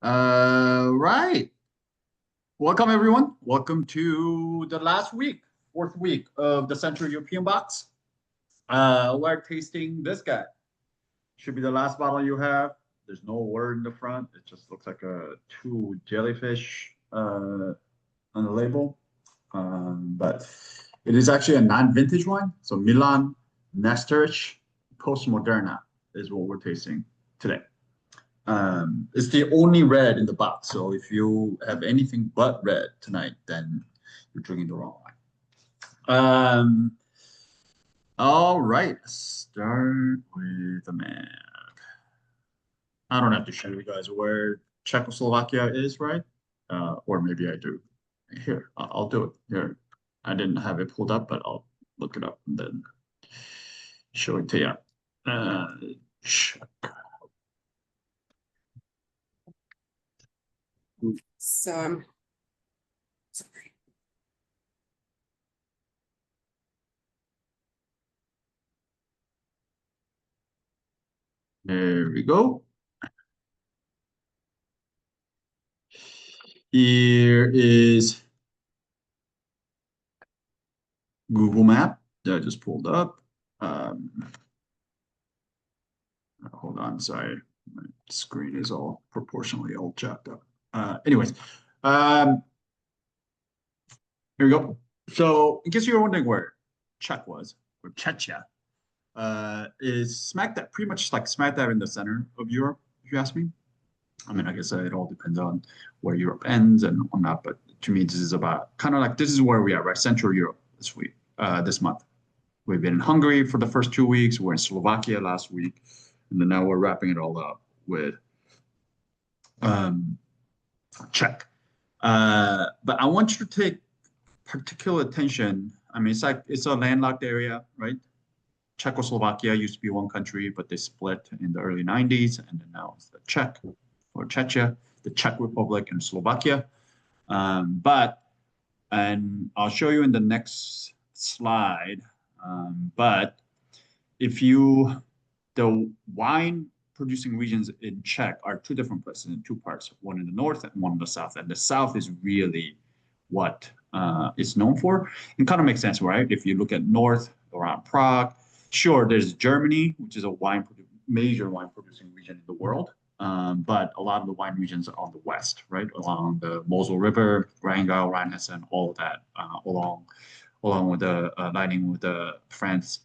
Right. Welcome, everyone. Welcome to the last week, fourth week of the Central European box. We're tasting this guy. Should be the last bottle you have. There's no word in the front. It just looks like two jellyfish on the label. But it is actually a non-vintage wine. So Milan, Nestarec, Postmoderna is what we're tasting today. It's the only red in the box. So if you have anything but red tonight, then you're drinking the wrong wine. All right, let's start with the map. I don't have to show you guys where Czechoslovakia is, right? Or maybe I do. Here, I'll do it here. I didn't have it pulled up, but I'll look it up and then show it to you. Czech. So, sorry. There we go. Here is Google Map that I just pulled up. Hold on, sorry. My screen is all proportionally all jacked up. Anyways, here we go. So in case you're wondering where Czech was, or Czechia, is pretty much like smack dab in the center of Europe, if you ask me. I mean, I guess it all depends on where Europe ends and whatnot, but to me, this is about kind of like this is where we are, right? Central Europe this week, this month. We've been in Hungary for the first 2 weeks. We're in Slovakia last week, and then now we're wrapping it all up with Czech. But I want you to take particular attention. I mean, it's a landlocked area, right? Czechoslovakia used to be one country, but they split in the early 90s, and then now it's the Czech or Czechia, the Czech Republic and Slovakia. And I'll show you in the next slide. But the wine producing regions in Czech are two different places in two parts, one in the north and one in the south. And the south is really what it's known for. It kind of makes sense, right? If you look at north around Prague, sure, there's Germany, which is a major wine producing region in the world. But a lot of the wine regions are on the west, right? Along the Mosel River, Rheingau, Rheinhessen, all of that along with the lining with the France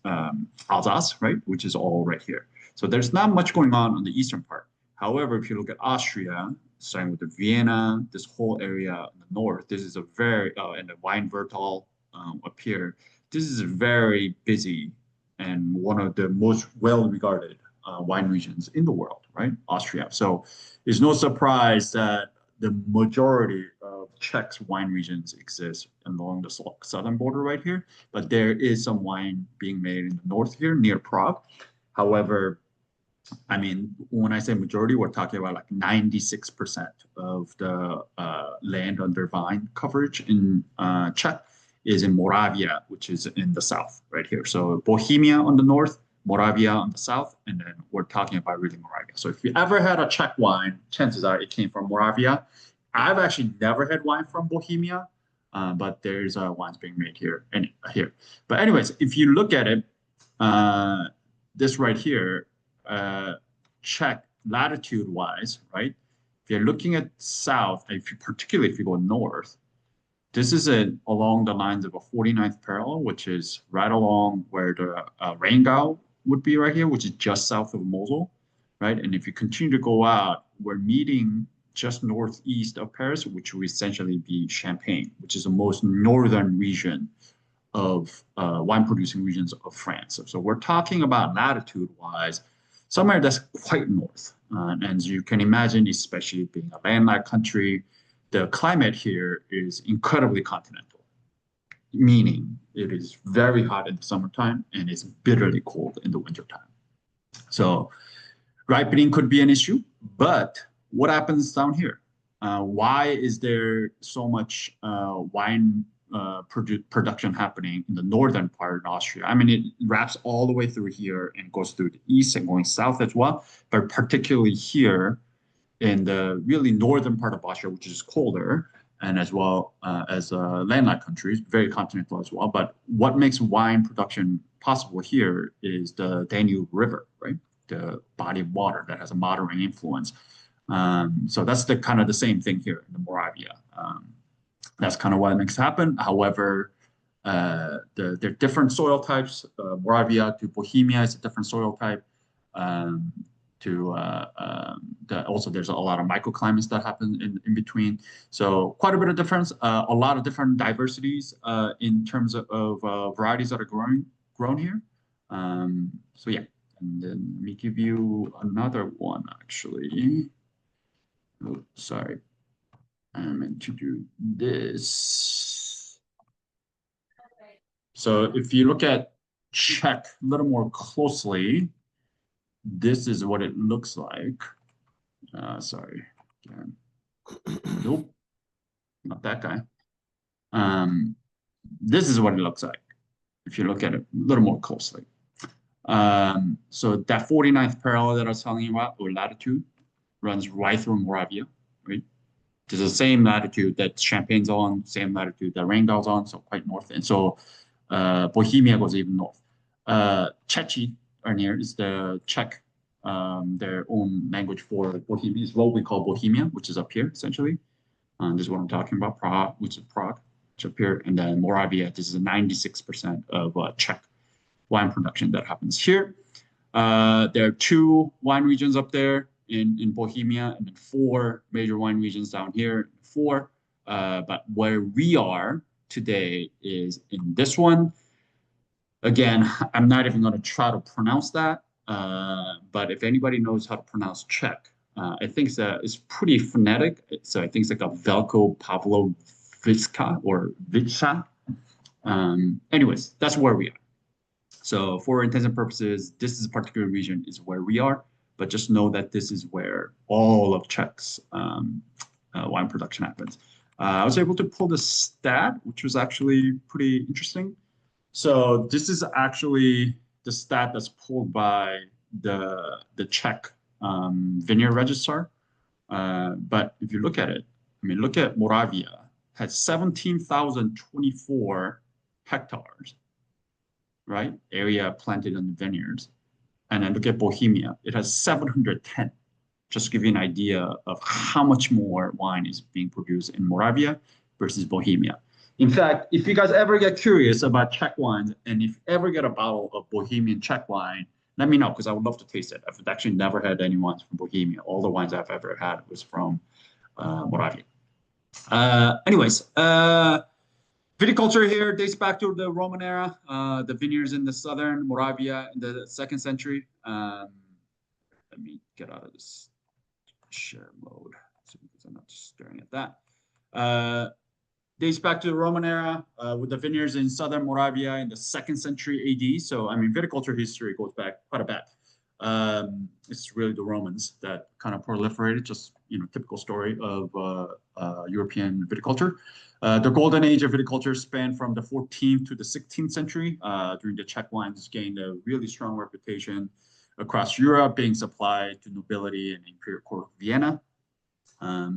Alsace, right? Which is all right here. So there's not much going on the eastern part. However, if you look at Austria, starting with the Vienna, this whole area in the north, this is a very, and the Weinviertel up here, this is a very busy and one of the most well-regarded wine regions in the world, right? Austria. So it's no surprise that the majority of Czech's wine regions exist along the southern border right here, but there is some wine being made in the north here near Prague. However, I mean, when I say majority, we're talking about like 96% of the land under vine coverage in Czech is in Moravia, which is in the south right here. So Bohemia on the north, Moravia on the south, and then we're talking about really Moravia. So if you ever had a Czech wine, chances are it came from Moravia. I've actually never had wine from Bohemia, but there's wines being made here and here. But anyways, if you look at it, this right here, Czech latitude-wise, right? If you're looking at south, particularly if you go north, this is along the lines of a 49th parallel, which is right along where the Rheingau would be right here, which is just south of Mosel, right? And if you continue to go out, we're meeting just northeast of Paris, which would essentially be Champagne, which is the most northern region of wine-producing regions of France. So we're talking about latitude-wise, somewhere that's quite north. And as you can imagine, especially being a landlocked country, the climate here is incredibly continental, meaning it is very hot in the summertime and it's bitterly cold in the wintertime. So ripening could be an issue, but what happens down here? Why is there so much wine production happening in the northern part of Austria? I mean, it wraps all the way through here and goes through the east and going south as well, but particularly here, in the really northern part of Austria, which is colder, and as well as landlocked countries, very continental as well. But what makes wine production possible here is the Danube River, right? The body of water that has a moderating influence. So that's the kind of the same thing here in the Moravia. That's kind of what makes it happen. However, there are different soil types. Moravia to Bohemia is a different soil type. Also there's a lot of microclimates that happen in between. So quite a bit of difference, a lot of different diversities in terms of varieties that are grown here. So yeah, and then let me give you another one actually. Oh, sorry, I meant to do this. So if you look at Czech a little more closely, this is what it looks like. Sorry. Again. Nope. Not that guy. This is what it looks like if you look at it a little more closely. So that 49th parallel that I was telling you about, or latitude, runs right through Moravia, right? It's the same latitude that Champagne's on, same latitude that Rheingau's on, so quite north. And so Bohemia goes even north. Czechi are near, is the Czech, their own language for Bohemia, is what we call Bohemia, which is up here, essentially. This is what I'm talking about, Prague, which is Prague, which is up here. And then Moravia, this is 96% of Czech wine production that happens here. There are 2 wine regions up there in Bohemia, and then 4 major wine regions down here, 4. But where we are today is in this one. Again, I'm not even going to try to pronounce that, but if anybody knows how to pronounce Czech, I think that it's pretty phonetic. So I think it's like a Velko Pavlovička or Viča. Anyways, that's where we are. So for intents and purposes, this is a particular region is where we are, but just know that this is where all of Czech's wine production happens. I was able to pull the stat, which was actually pretty interesting. So this is actually the stat that's pulled by the Czech vineyard registrar. But if you look at it, I mean, look at Moravia, has 17,024 hectares, right? Area planted in the vineyards. And then look at Bohemia, it has 710. Just to give you an idea of how much more wine is being produced in Moravia versus Bohemia. In fact, if you guys ever get curious about Czech wines, and if you ever get a bottle of Bohemian Czech wine, let me know, because I would love to taste it. I've actually never had any wines from Bohemia. All the wines I've ever had was from Moravia. Anyways, viticulture here dates back to the Roman era. The vineyards in the southern Moravia in the 2nd century. Let me get out of this share mode, so because I'm not just staring at that. Dates back to the Roman era with the vineyards in southern Moravia in the 2nd century AD. So, I mean, viticulture history goes back quite a bit. It's really the Romans that kind of proliferated, just, typical story of European viticulture. The golden age of viticulture spanned from the 14th to the 16th century. During the Czech wines gained a really strong reputation across Europe, being supplied to nobility and imperial court of Vienna.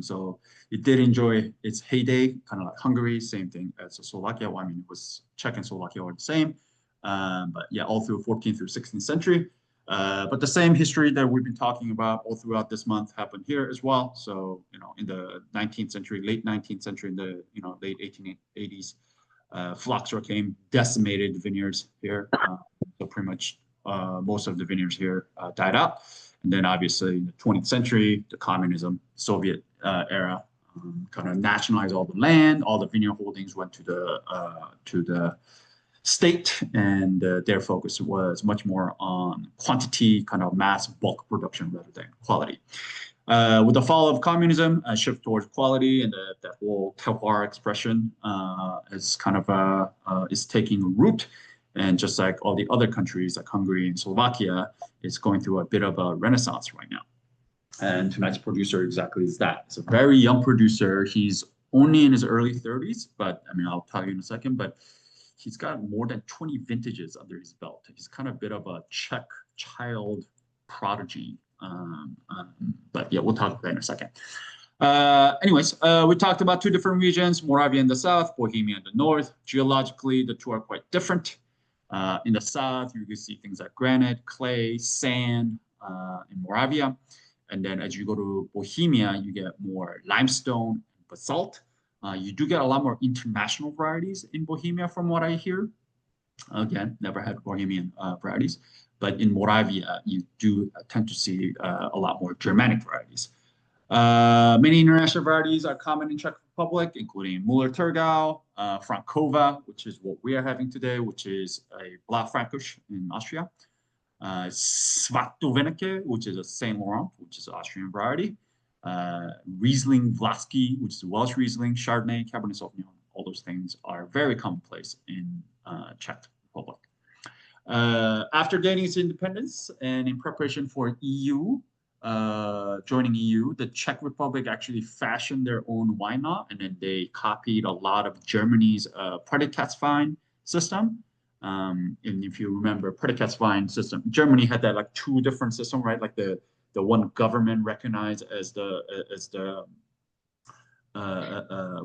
So it did enjoy its heyday, kind of like Hungary, same thing as Slovakia. Well, I mean, it was Czech and Slovakia were the same. But yeah, all through 14th through 16th century. But the same history that we've been talking about all throughout this month happened here as well. So, in the 19th century, late 19th century, in the, late 1880s, phylloxera came, decimated the vineyards here. So pretty much most of the vineyards here died out. And then obviously in the 20th century, the communism, Soviet era, kind of nationalized all the land. All the vineyard holdings went to the state, and their focus was much more on quantity, kind of mass bulk production rather than quality. With the fall of communism, a shift towards quality, and that whole terroir expression is kind of is taking root. And just like all the other countries like Hungary and Slovakia, it's going through a bit of a renaissance right now. And tonight's producer exactly is that. It's a very young producer. He's only in his early 30s, but I mean, I'll tell you in a second, but he's got more than 20 vintages under his belt. He's kind of a bit of a Czech child prodigy But yeah, we'll talk about that in a second. Anyways, we talked about two different regions, Moravia in the south, Bohemia in the north. Geologically, the two are quite different. In the south, you can see things like granite, clay, sand in Moravia. And then as you go to Bohemia, you get more limestone, basalt. You do get a lot more international varieties in Bohemia from what I hear. Again, never had Bohemian varieties. But in Moravia, you do tend to see a lot more Germanic varieties. Many international varieties are common in Czech Republic, including Müller-Thurgau, Frankova, which is what we are having today, which is a Blaufränkisch in Austria. Svatovineke, which is a Saint Laurent, which is an Austrian variety. Riesling Vlaski, which is Welsh Riesling, Chardonnay, Cabernet Sauvignon. All those things are very commonplace in Czech Republic. After gaining its independence and in preparation for EU, joining EU, the Czech Republic actually fashioned their own wine law, and then they copied a lot of Germany's Prädikatswein system. And if you remember, Prädikatswein system, Germany had that like two different system, right? Like the one government recognized as the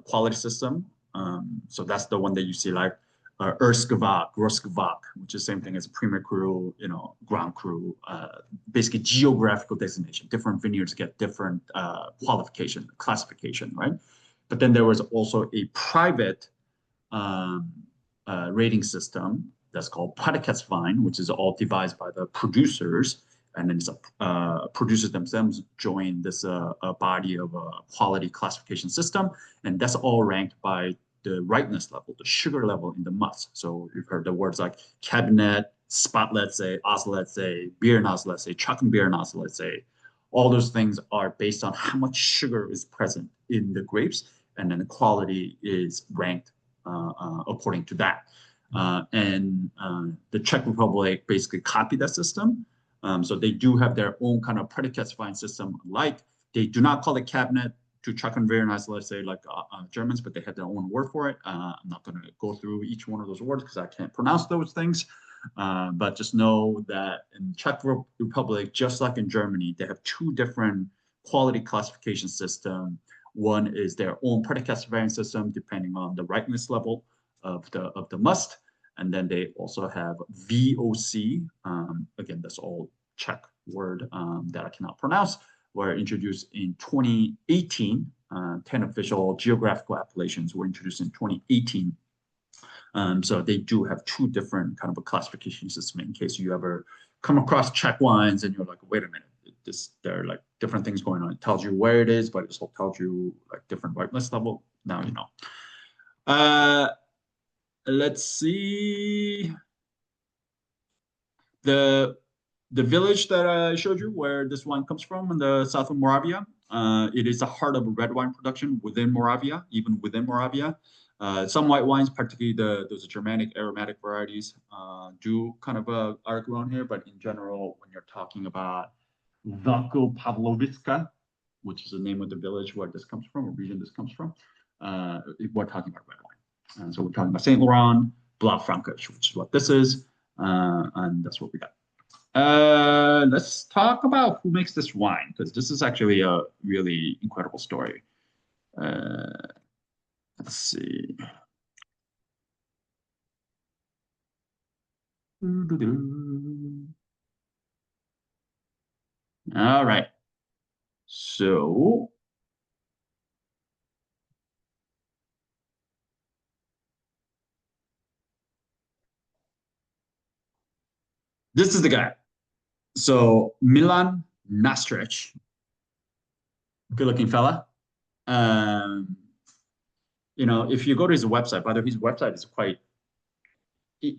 quality system. So that's the one that you see like Erstgewach, Grossgewach, which is the same thing as Premier Cru, Grand Cru, basically geographical designation. Different vineyards get different classification, right? But then there was also a private rating system that's called Prädikatswein, which is all devised by the producers, and then producers themselves join this body of a quality classification system, and that's all ranked by the ripeness level, the sugar level in the must. So you've heard the words like Cabernet, Spatletse, Ausletse, Beerenausletse, Trockenbeerenausletse. All those things are based on how much sugar is present in the grapes, and then the quality is ranked according to that. And the Czech Republic basically copied that system. So they do have their own kind of Prädikatswein system. Like they do not call it Cabernet to Trockenbeerenauslese, let's say like Germans, but they had their own word for it. I'm not going to go through each one of those words because I can't pronounce those things. But just know that in Czech Republic, just like in Germany, they have two different quality classification systems. One is their own Prädikatswein system, depending on the ripeness level of the must. And then they also have VOC. Again, that's all Czech word that I cannot pronounce. Were introduced in 2018. 10 official geographical appellations were introduced in 2018. So they do have two different kind of a classification system in case you ever come across Czech wines and you're like, wait a minute, there are like different things going on. It tells you where it is, but it also tells you like different ripeness level. Now you know. Let's see. The village that I showed you where this wine comes from in the south of Moravia, it is the heart of red wine production within Moravia, even within Moravia. Some white wines, particularly those Germanic aromatic varieties, do kind of are grown here, but in general, when you're talking about Velkopavloviska, which is the name of the village where this comes from, or region this comes from, we're talking about red wine. And so we're talking about Saint Laurent, Blaufränkisch, which is what this is, and that's what we got. Let's talk about who makes this wine, because this is actually a really incredible story. Let's see. All right. So this is the guy. So Milan Nestarec, good-looking fella. If you go to his website, by the way, his website is quite.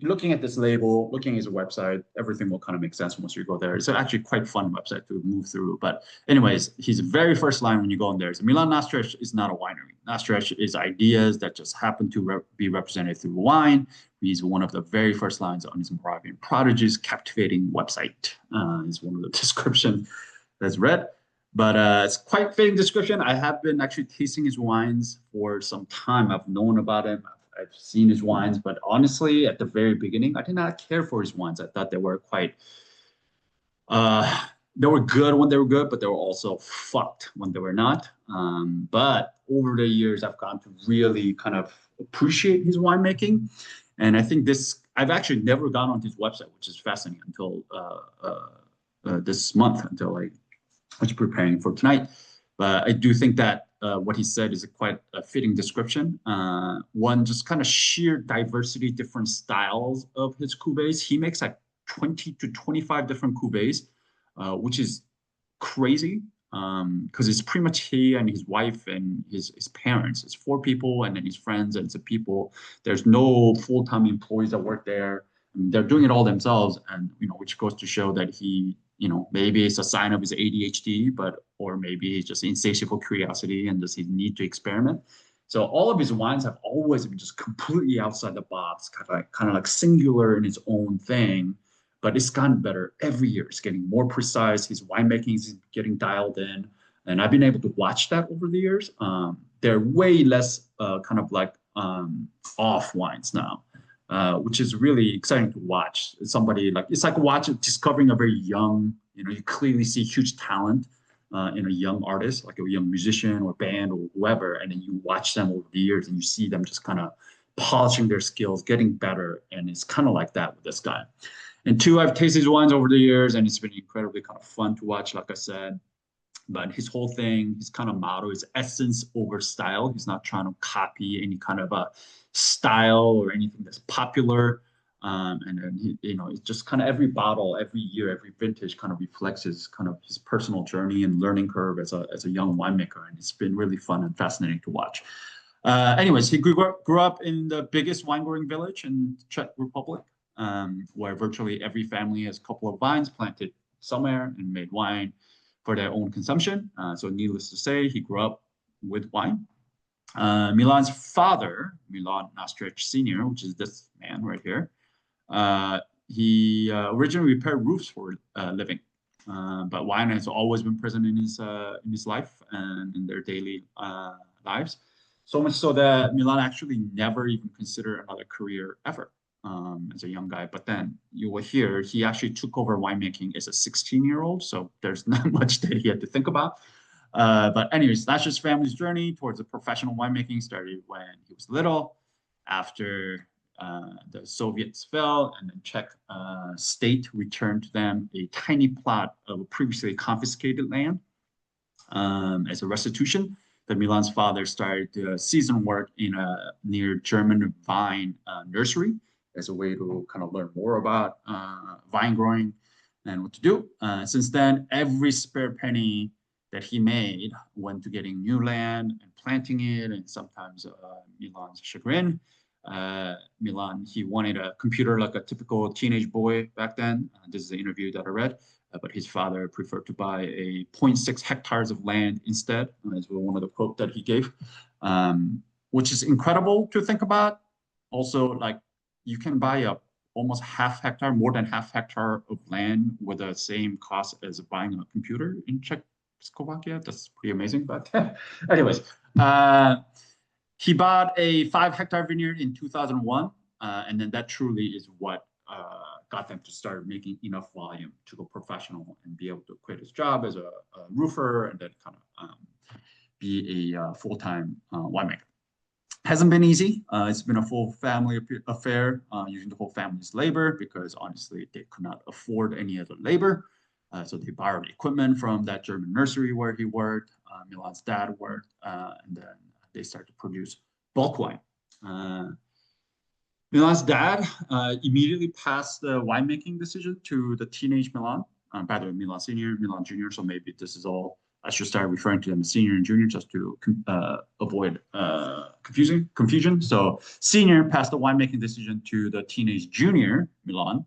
Looking at this label, looking at his website, everything will kind of make sense once you go there. It's actually quite fun website to move through. But anyways, his very first line when you go in there is Milan Nestarec is not a winery. Nestarec is ideas that just happen to be represented through wine. He's one of the very first lines on his Moravian Prodigies captivating website. Is one of the description that's read. But it's quite fitting description. I have been actually tasting his wines for some time. I've known about him. I've seen his wines, but honestly, at the very beginning, I did not care for his wines. I thought they were quite they were good when they were good, but they were also fucked when they were not. But over the years, I've gotten to really kind of appreciate his winemaking. And I think I've actually never gone on his website, which is fascinating until this month, until I was preparing for tonight. But I do think that what he said is quite a fitting description. One, just kind of sheer diversity, different styles of his cuvées. He makes like 20 to 25 different cuvées, which is crazy because it's pretty much he and his wife and his parents. It's 4 people and then his friends and some people. There's no full-time employees that work there. They're doing it all themselves, and which goes to show that he, maybe it's a sign of his ADHD, or maybe it's just insatiable curiosity and just his need to experiment. So all of his wines have always been just completely outside the box, kind of like singular in its own thing. But it's gotten better every year. It's getting more precise. His winemaking is getting dialed in, and I've been able to watch that over the years. They're way less kind of like off wines now. Which is really exciting to watch. It's like discovering a very young, you clearly see huge talent in a young artist, like a young musician or band or whoever, and then you watch them over the years and you see them just kind of polishing their skills, getting better, and it's kind of like that with this guy. And 2, I've tasted his wines over the years, and it's been incredibly kind of fun to watch, like I said. But his whole thing, his kind of motto is essence over style. He's not trying to copy any kind of a style or anything that's popular. And then it's just kind of every bottle, every year, every vintage kind of reflects his personal journey and learning curve as a young winemaker, and it's been really fun and fascinating to watch. Anyways, he grew up in the biggest wine growing village in Czech Republic, where virtually every family has a couple of vines planted somewhere and made wine for their own consumption. So needless to say, he grew up with wine. Milan's father, Milan Nestarec Sr., which is this man right here, he originally repaired roofs for a living. But wine has always been present in his life and in their daily lives. So much so that Milan actually never even considered another career ever as a young guy. But then you will hear he actually took over winemaking as a 16-year-old. So there's not much that he had to think about. But anyways, that's just family's journey towards the professional winemaking started when he was little, after the Soviets fell and then Czech state returned to them a tiny plot of previously confiscated land as a restitution. That Milan's father started season work in a near German vine nursery as a way to kind of learn more about vine growing and what to do. Since then, every spare penny that he made went to getting new land and planting it, and sometimes Milan's chagrin. Milan, he wanted a computer like a typical teenage boy back then. This is the interview that I read. But his father preferred to buy a 0.6 hectares of land instead, as one of the quote that he gave, which is incredible to think about. Also, like you can buy almost half hectare, more than half hectare of land with the same cost as buying a computer in Czechoslovakia. That's pretty amazing. But anyways, he bought a 5-hectare vineyard in 2001, and then that truly is what got them to start making enough volume to go professional and be able to quit his job as a roofer and then kind of be a full-time winemaker. Hasn't been easy. It's been a full family affair, using the whole family's labor because honestly, they could not afford any other labor. So they borrowed equipment from that German nursery where he worked, Milan's dad worked, and then they started to produce bulk wine. Milan's dad immediately passed the winemaking decision to the teenage Milan. By the way, Milan Senior, Milan Junior. So maybe this is all, I should start referring to them as Senior and Junior just to avoid confusion. So Senior passed the winemaking decision to the teenage Junior, Milan,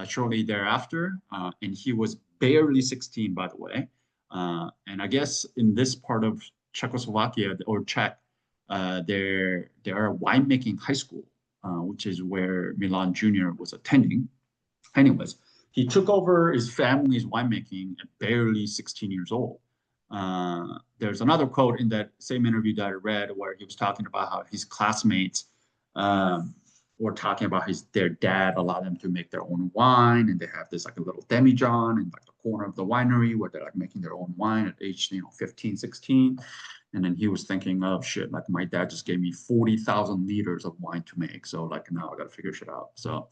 shortly thereafter. And he was barely 16, by the way. And I guess in this part of Czechoslovakia or Czech, there are winemaking high school, which is where Milan Jr. was attending. Anyways, he took over his family's winemaking at barely 16 years old. There's another quote in that same interview that I read where he was talking about how his classmates were talking about their dad allowed them to make their own wine, and they have this like a little demijohn and like a corner of the winery where they're like making their own wine at age 15, 16. And then he was thinking, oh shit, like my dad just gave me 40,000 liters of wine to make. So like now I got to figure shit out. So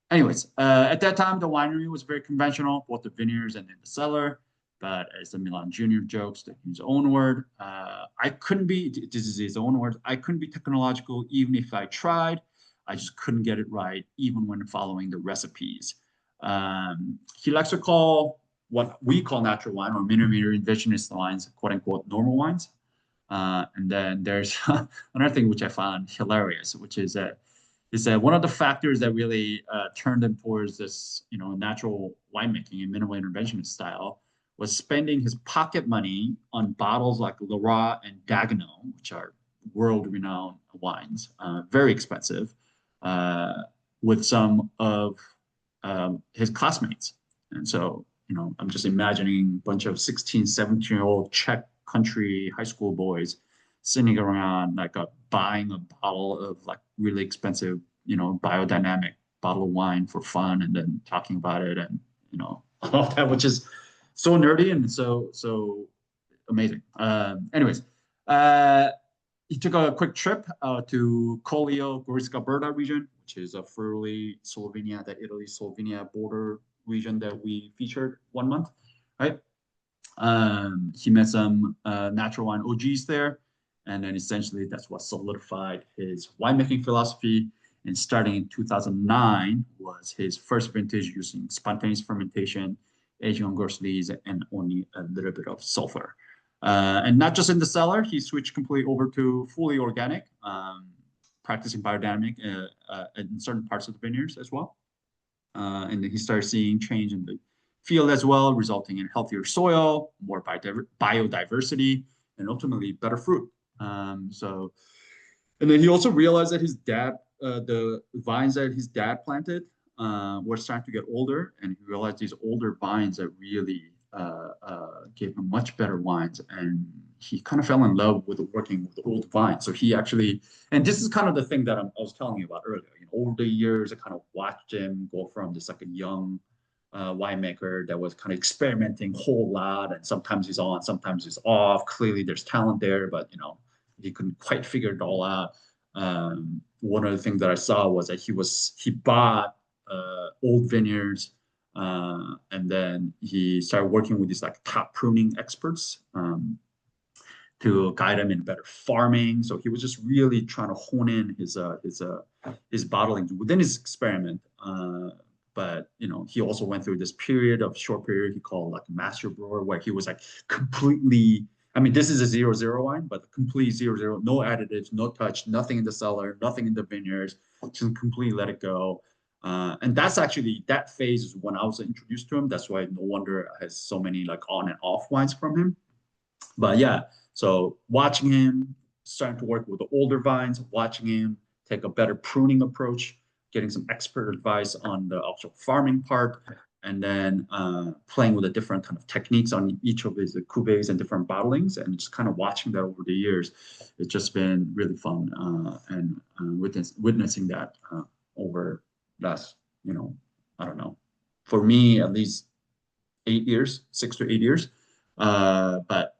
anyways, at that time, the winery was very conventional, both the vineyards and in the cellar. But as the Milan Jr. jokes, in his own word, I couldn't be, this is his own words, I couldn't be technological even if I tried. I just couldn't get it right, even when following the recipes. He likes to call what we call natural wine or minimum indigenous wines, quote unquote, normal wines. And then there's another thing which I found hilarious, which is that one of the factors that really turned him towards this, natural winemaking and minimal interventionist style was spending his pocket money on bottles like Leroy and Dagenot, which are world-renowned wines, very expensive, with some of his classmates. And so, I'm just imagining a bunch of 16, 17-year-old Czech country high school boys sitting around like buying a bottle of like really expensive, biodynamic bottle of wine for fun and then talking about it and, all of that, which is so nerdy and so amazing. Anyways, he took a quick trip to Collio-Gorica region, which is a Friuli, Slovenia, the Italy-Slovenia border region that we featured 1 month, right? He met some natural wine OGs there, and then essentially that's what solidified his winemaking philosophy. And starting in 2009 was his first vintage using spontaneous fermentation, aging on gross lees, and only a little bit of sulfur. And not just in the cellar, he switched completely over to fully organic, practicing biodynamic in certain parts of the vineyards as well. And then he started seeing change in the field as well, resulting in healthier soil, more biodiversity, and ultimately better fruit. And then he also realized that his dad, the vines that his dad planted were starting to get older, and he realized these older vines that really gave him much better wines, and he kind of fell in love with working with the old vines. So he actually, and this is kind of the thing that I was telling you about earlier. Over the years, I kind of watched him go from just like a young winemaker that was kind of experimenting a whole lot, and sometimes he's on, sometimes he's off. Clearly, there's talent there, but he couldn't quite figure it all out. One of the things that I saw was that he bought old vineyards. And then he started working with these like top pruning experts to guide him in better farming. So he was just really trying to hone in his bottling within his experiment. But he also went through this short period he called like a master brewer, where he was like completely. I mean, this is a 0-0 wine, but complete 0-0, no additives, no touch, nothing in the cellar, nothing in the vineyards, just completely let it go. And that's actually, that phase is when I was introduced to him. That's why no wonder I has so many like on and off wines from him. But yeah, so watching him starting to work with the older vines, watching him take a better pruning approach, getting some expert advice on the actual farming part, and then playing with the different kind of techniques on each of his cuvées and different bottlings, and just kind of watching that over the years. It's just been really fun and witnessing that over last, I don't know, for me at least 8 years, 6 to 8 years. But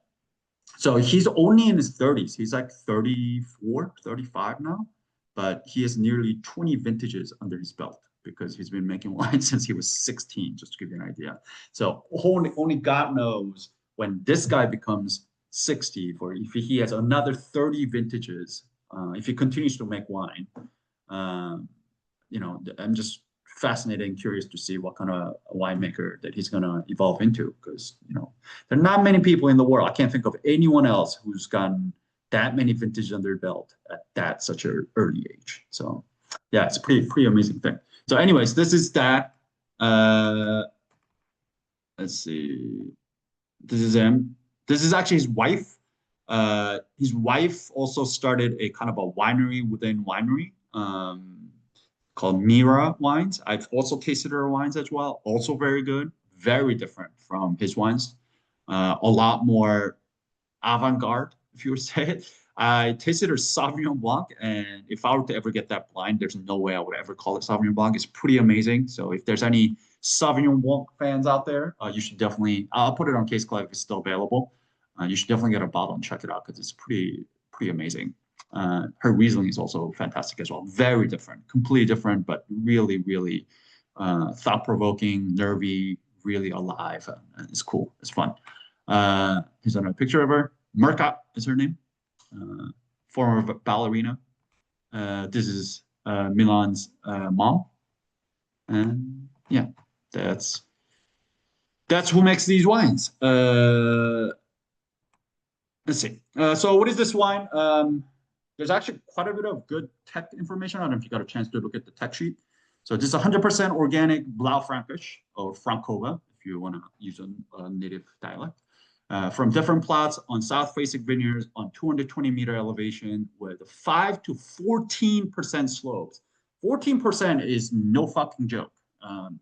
so he's only in his 30s. He's like 34, 35 now, but he has nearly 20 vintages under his belt because he's been making wine since he was 16, just to give you an idea. So only God knows when this guy becomes 60, or if he has another 30 vintages, if he continues to make wine, I'm just fascinated and curious to see what kind of winemaker that he's going to evolve into, because there are not many people in the world. I can't think of anyone else who's gotten that many vintages under their belt at such an early age. So yeah, it's a pretty amazing thing. So anyways, this is that. Let's see. This is him. This is actually his wife. His wife also started a kind of a winery within winery called Mira Wines. I've also tasted her wines as well. Also very good. Very different from his wines. A lot more avant-garde, if you would say it. I tasted her Sauvignon Blanc, and if I were to ever get that blind, there's no way I would ever call it Sauvignon Blanc. It's pretty amazing. So if there's any Sauvignon Blanc fans out there, you should definitely, I'll put it on Case Collect if it's still available. You should definitely get a bottle and check it out because it's pretty amazing. Her Riesling is also fantastic as well. Very different, completely different, but really, really thought-provoking, nervy, really alive. It's cool. It's fun. Here's another picture of her. Murka is her name. Former ballerina. This is Milan's mom. And yeah, that's who makes these wines. Let's see. So what is this wine? There's actually quite a bit of good tech information. I don't know if you got a chance to look at the tech sheet. So this is 100% organic Blaufränkisch or Frankova, if you want to use a native dialect, from different plots on south-facing vineyards on 220-meter elevation with 5 to 14% slopes. 14% is no fucking joke.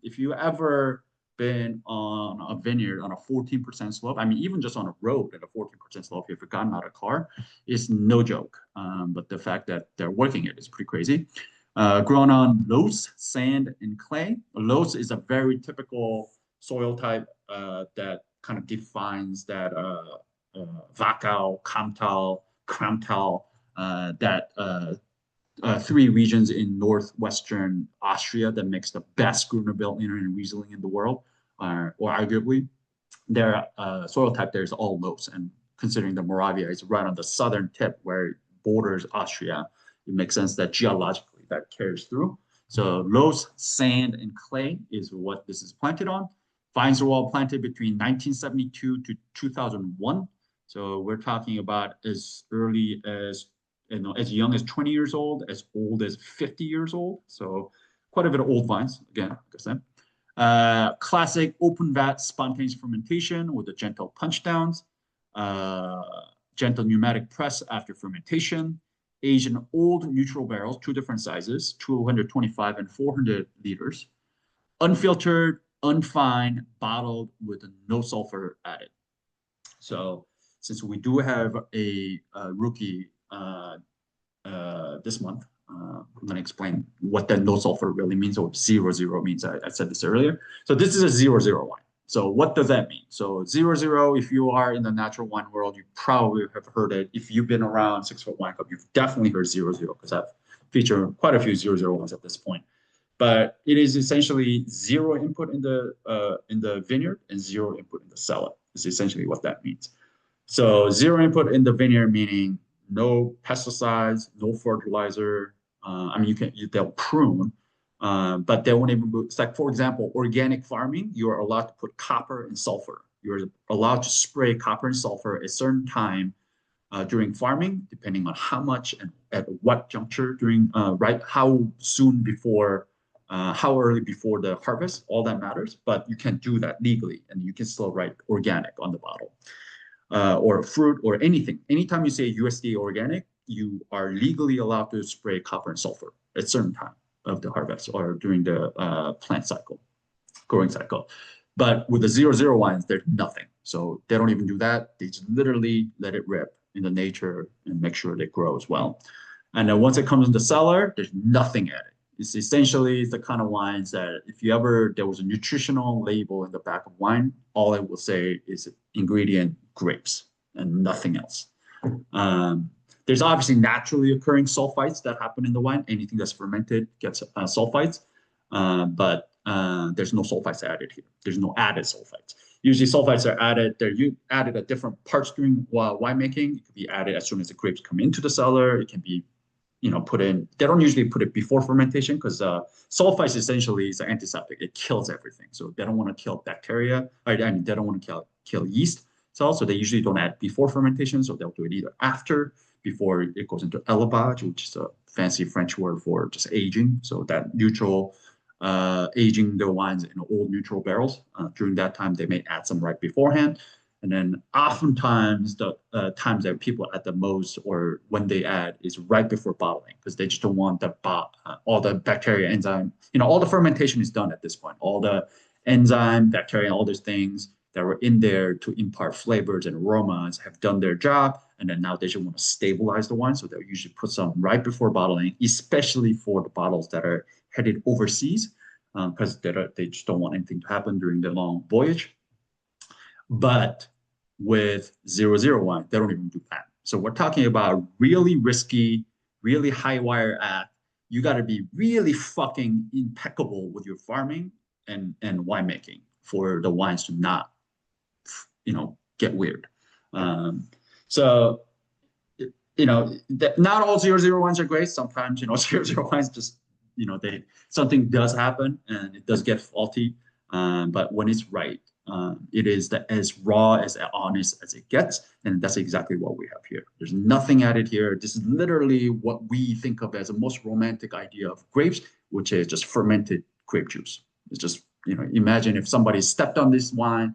If you ever been on a vineyard on a 14% slope, I mean, even just on a road at a 14% slope, if you've gotten out of a car, is no joke. But the fact that they're working it is pretty crazy. Grown on loess, sand, and clay. Loess is a very typical soil type that kind of defines that Wachau, Kamtal, Kramtal, that three regions in northwestern Austria that makes the best Gruner Veltliner and Riesling in the world, or arguably. Their soil type there is all loess, and considering that Moravia is right on the southern tip where it borders Austria, it makes sense that geologically that carries through. So loess, sand, and clay is what this is planted on. Vines were all planted between 1972 to 2001. So we're talking about as early as, as young as 20 years old, as old as 50 years old. So quite a bit of old vines, again, like I said. Classic open vat spontaneous fermentation with the gentle punch downs. Gentle pneumatic press after fermentation. Aged in old neutral barrels, two different sizes, 225 and 400 liters. Unfiltered, unfined, bottled with no sulfur added. So since we do have a rookie this month, I'm going to explain what that no sulfur really means, or 0-0 means. I said this earlier. So this is a 0-0 wine. So what does that mean? So 0-0, if you are in the natural wine world, you probably have heard it. If you've been around 6 Foot Wine Club, you've definitely heard 0-0 because I've featured quite a few 0-0 wines at this point. But it is essentially zero input in the vineyard and zero input in the cellar. Is essentially what that means. So zero input in the vineyard meaning no pesticides, no fertilizer. I mean, they'll prune, but they won't even. It's like, for example, organic farming. You are allowed to put copper and sulfur. You're allowed to spray copper and sulfur at a certain time during farming, depending on how much and at what juncture during how soon before. How early before the harvest, all that matters, but you can do that legally, and you can still write organic on the bottle, or fruit or anything. Anytime you say USDA organic, you are legally allowed to spray copper and sulfur at a certain time of the harvest or during the plant cycle, growing cycle. But with the 0-0 wines, there's nothing. So they don't even do that. They just literally let it rip in the nature and make sure they grow as well. And then once it comes in the cellar, there's nothing added. It's essentially the kind of wines that if there was a nutritional label in the back of wine, all it will say is ingredient grapes and nothing else. There's obviously naturally occurring sulfites that happen in the wine. Anything that's fermented gets sulfites, but there's no sulfites added here. There's no added sulfites. Usually sulfites are added. They're added at different parts during winemaking. It could be added as soon as the grapes come into the cellar. It can be put in. They don't usually put it before fermentation because sulfites essentially is an antiseptic. It kills everything. So they don't want to kill bacteria. I mean, they don't want to kill yeast cells. So they usually don't add before fermentation. So they'll do it either after, before it goes into élevage, which is a fancy French word for just aging. So that neutral aging the wines in old neutral barrels. During that time, they may add some right beforehand. And then oftentimes the times that people add the most or when they add is right before bottling because they just don't want all the bacteria, enzyme, all the fermentation is done at this point. All the enzyme, bacteria, all those things that were in there to impart flavors and aromas have done their job. And then now they just want to stabilize the wine. So they'll usually put some right before bottling, especially for the bottles that are headed overseas. because they just don't want anything to happen during the long voyage. But with 001, they don't even do that. So we're talking about really risky, really high wire act. You got to be really fucking impeccable with your farming and winemaking for the wines to not, get weird. So, not all 001s are great. Sometimes, 001s just, something does happen and it does get faulty. But when it's right, it is as raw, as honest as it gets. And that's exactly what we have here. There's nothing added here. This is literally what we think of as the most romantic idea of grapes, which is just fermented grape juice. It's just, imagine if somebody stepped on this wine,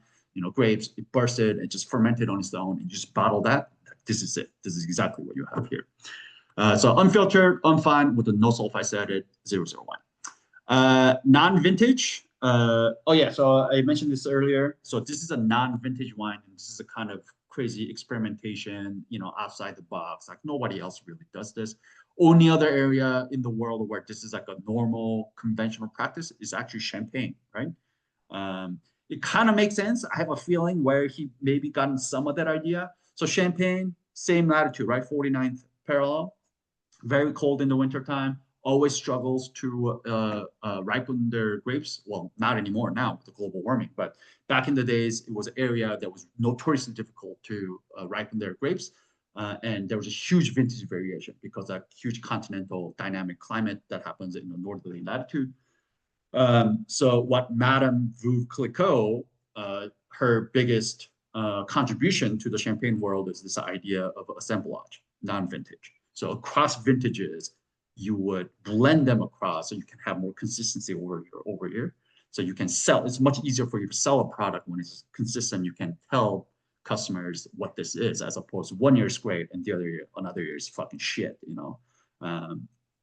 grapes, it bursted, it just fermented on its own, and you just bottle that. This is it. This is exactly what you have here. So unfiltered, unfined with the no sulfites added, 001. Non-vintage. So I mentioned this earlier. So this is a non-vintage wine, and this is a kind of crazy experimentation, outside the box. Like nobody else really does this. Only other area in the world where this is like a normal, conventional practice is actually Champagne, right? It kind of makes sense. I have a feeling where he maybe gotten some of that idea. So Champagne, same latitude, right? 49th parallel, very cold in the wintertime, always struggles to ripen their grapes. Well, not anymore now with the global warming, but back in the days, it was an area that was notoriously difficult to ripen their grapes. And there was a huge vintage variation because of that huge continental dynamic climate that happens in the northerly latitude. So what Madame Veuve Clicquot, her biggest contribution to the Champagne world is this idea of assemblage, non-vintage. So across vintages, you would blend them across so you can have more consistency over year. So you can sell. It's much easier for you to sell a product when it's consistent. You can tell customers what this is, as opposed to 1 year is great and the other year, another year is fucking shit,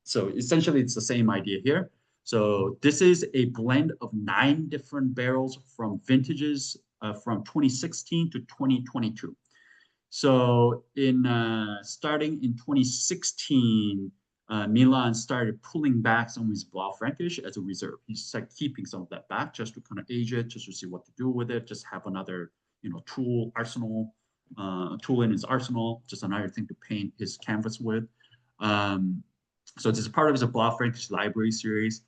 So essentially, it's the same idea here. So this is a blend of 9 different barrels from vintages from 2016 to 2022. So starting in 2016, Milan started pulling back some of his Blanc Frankish as a reserve. He's like keeping some of that back just to kind of age it, just to see what to do with it, just have another tool in his arsenal, just another thing to paint his canvas with. So this is part of his Blanc Frankish library series.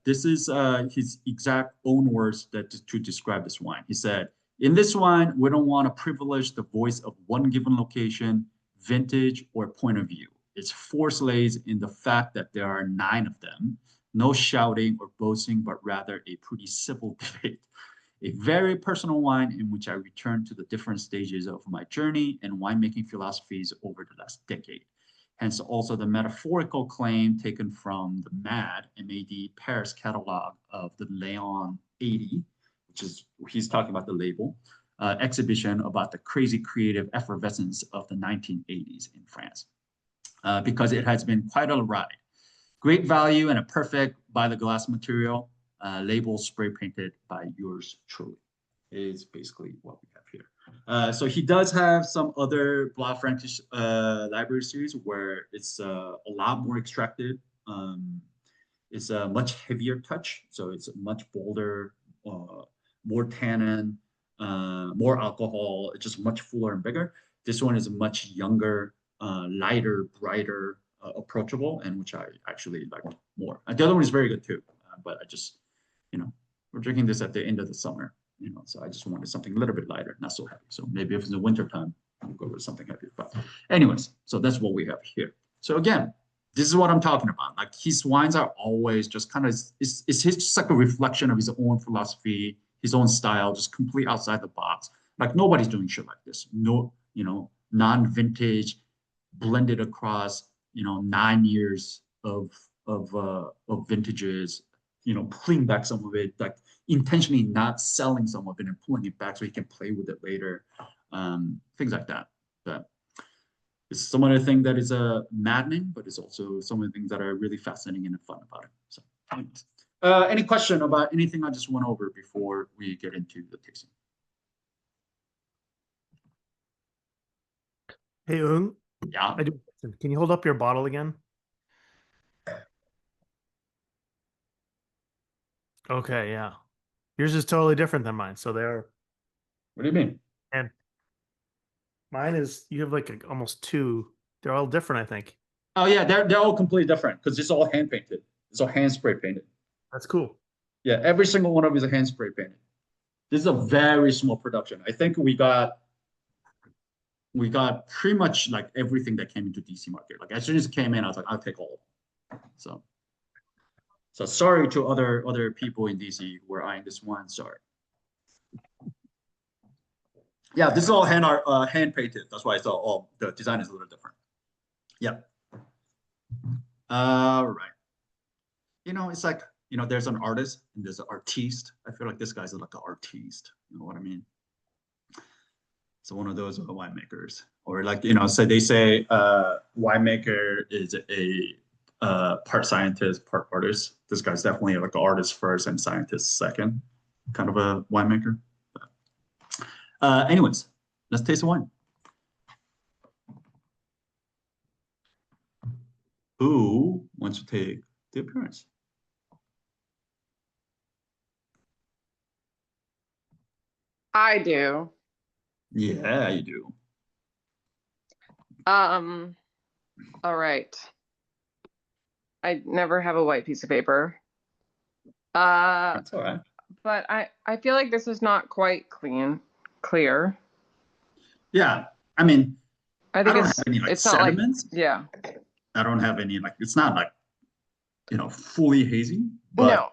This is his exact own words to describe this wine. He said, "In this wine, we don't want to privilege the voice of one given location, vintage, or point of view. Its force lays in the fact that there are 9 of them, no shouting or boasting, but rather a pretty civil debate. A very personal wine in which I return to the different stages of my journey and winemaking philosophies over the last decade. Hence also the metaphorical claim taken from the MAD Paris catalog of the Léon 80, which is, he's talking about the label, exhibition about the crazy creative effervescence of the 1980s in France. Because it has been quite a ride. Great value and a perfect by the glass material, label spray painted by yours truly," is basically what we have here. So he does have some other Blanc Frankish library series where it's a lot more extracted. It's a much heavier touch, so it's much bolder, more tannin, more alcohol. It's just much fuller and bigger. This one is much younger, lighter, brighter, approachable, and which I actually like more. The other one is very good too, but I just, we're drinking this at the end of the summer. So I just wanted something a little bit lighter, not so heavy. So maybe if it's the winter time, we'll go with something heavier. But anyways, so that's what we have here. So again, this is what I'm talking about. Like his wines are always just kind of, it's just like a reflection of his own philosophy, his own style, just complete outside the box. Like nobody's doing shit like this. No, non-vintage, blended across, 9 years of vintages, pulling back some of it, like intentionally not selling some of it and pulling it back so he can play with it later, things like that. But it's some other thing that is maddening, but it's also some of the things that are really fascinating and fun about it. So, anyways. Any question about anything I just went over before we get into the tasting? Hey, Ung. Yeah. Can you hold up your bottle again? Okay, yeah. Yours is totally different than mine. So they're What do you mean? and mine is you have like almost two. They're all different, I think. Oh yeah, they're all completely different because it's all hand painted. It's all hand spray painted. That's cool. Yeah, every single one of them is a hand spray painted. This is a very small production. I think we got pretty much like everything that came into DC market. Like as soon as it came in, I was like, I'll take all of them. So sorry to other people in DC who are eyeing this one. Sorry. Yeah, this is all hand painted. That's why it's all the design is a little different. Yeah. All right. It's like, there's an artist and there's an artiste. I feel like this guy's like an artiste. You know what I mean? So one of those winemakers, or like, so they say winemaker is a part scientist, part artist. This guy's definitely like an artist first and scientist second, kind of a winemaker. Anyways, let's taste the wine. Who wants to take the appearance? I do. Yeah, you do. All right. I never have a white piece of paper. That's all right. But I feel like this is not quite clear. Yeah, I mean, I think don't have any like it's not like, sediments. yeah. I don't have any like, it's not like, fully hazy, but No.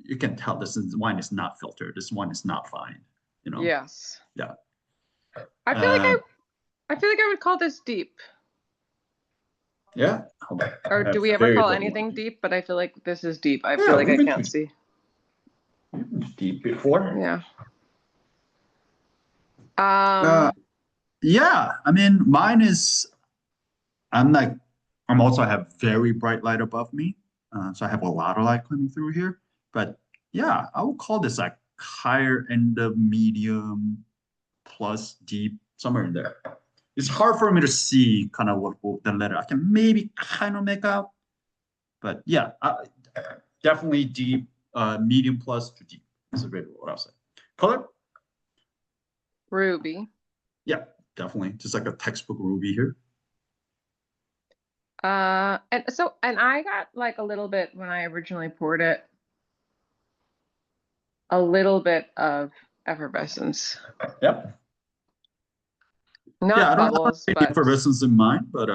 you can tell this wine is not filtered. This wine is not fine. Yes. Yeah. I feel like I would call this deep. Yeah. Or do we ever call anything deep? But I feel like this is deep. I feel like I can't see. Deep before. Yeah. Yeah. I mean, mine is. I have very bright light above me, so I have a lot of light coming through here. But yeah, I would call this like higher end of medium plus deep, somewhere in there. It's hard for me to see kind of what the letter. I can maybe kind of make out, but yeah, definitely deep, medium plus to deep. Is really what I'll say. Color? Ruby. Yeah, definitely. Just like a textbook ruby here. And I got like a little bit when I originally poured it, a little bit of effervescence. Yep. Not bubbles, but effervescence in mind, but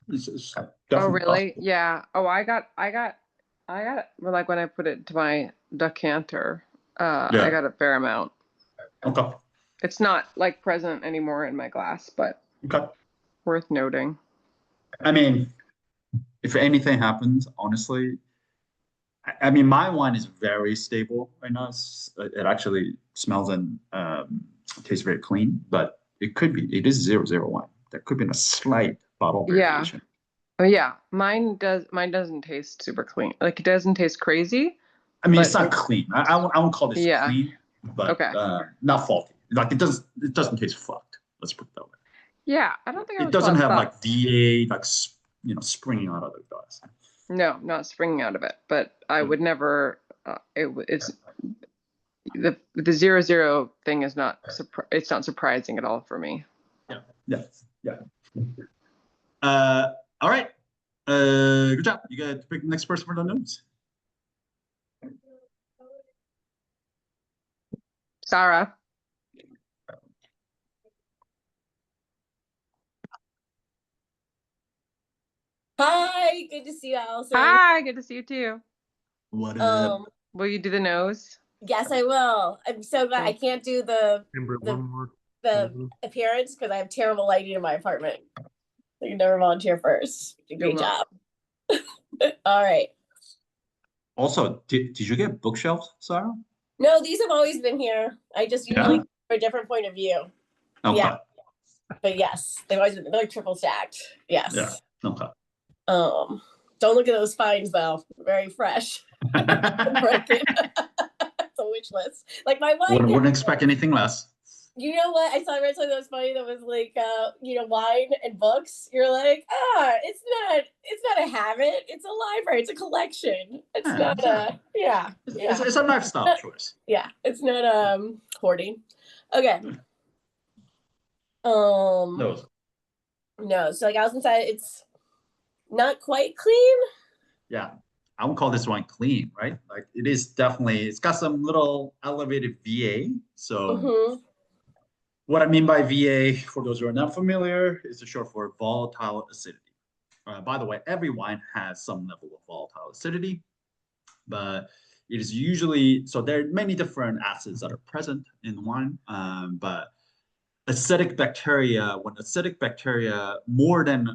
it's definitely. Oh really? Possible. Yeah. Oh, I got like when I put it to my decanter, I got a fair amount. Okay. It's not like present anymore in my glass, but okay. Worth noting. I mean, if anything happens, honestly, I mean, my wine is very stable right now. It actually smells and tastes very clean, but it is 001. There could be a slight bottle variation. Oh yeah, mine doesn't taste super clean. Like it doesn't taste crazy. I mean, it's not clean. I won't call this clean, but okay. Not faulty. Like it doesn't taste fucked. Let's put it that way. Yeah, I don't think it doesn't have like VA like springing out of the glass. No, not springing out of it. But I would never. It's the 00 thing is not. It's not surprising at all for me. Yeah. All right. Good job. You got to pick the next person for the notes. Sara. Hi, good to see you, Allison. Hi, good to see you too. What up? Will you do the nose? Yes, I will. I'm so glad I can't do the appearance because I have terrible lighting in my apartment. So you never volunteer first. Great job. All right. Also, did you get bookshelves, Sara? No, these have always been here. I just usually for a different point of view. Okay. Yeah. But yes, they've always been like triple stacked. Yes. Yeah. Okay. Don't look at those finds though. Very fresh. It's a wish list. Like my wife. Wouldn't expect anything less. You know what? I read something that was funny that was like, wine and books. You're like, it's not a habit. It's a library. It's a collection. It's Yeah, not exactly. It's a lifestyle choice. Yeah, it's not hoarding. Okay. No. No, so like Allison said, it's not quite clean. Yeah, I would call this wine clean, right? Like it is definitely, it's got some little elevated VA. So what I mean by VA, for those who are not familiar, is the short for volatile acidity. By the way, every wine has some level of volatile acidity, but it is usually, so there are many different acids that are present in wine, but acidic bacteria, when acidic bacteria more than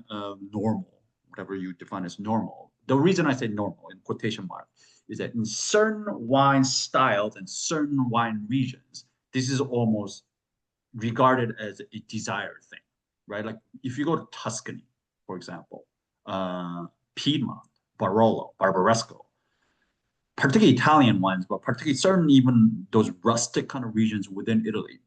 normal, whatever you define as normal, the reason I say normal in quotation mark is that in certain wine styles and certain wine regions, this is almost regarded as a desired thing, right? Like if you go to Tuscany, for example, Piedmont, Barolo, Barbaresco, particularly Italian wines, but particularly certain even those rustic kind of regions within Italy,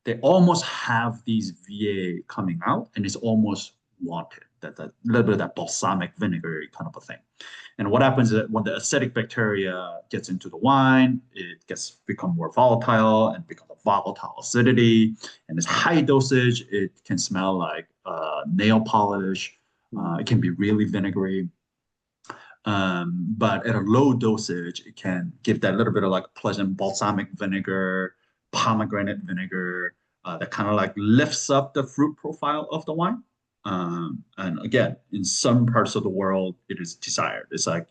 they almost have these VA coming out, and it's almost wanted. That little bit of that balsamic vinegar kind of a thing. And what happens is that when the acidic bacteria gets into the wine, it become more volatile and becomes a volatile acidity. And this high dosage, it can smell like nail polish. It can be really vinegary. But at a low dosage, it can give that little bit of like pleasant balsamic vinegar, pomegranate vinegar, that kind of like lifts up the fruit profile of the wine. And again, in some parts of the world, it is desired. It's like,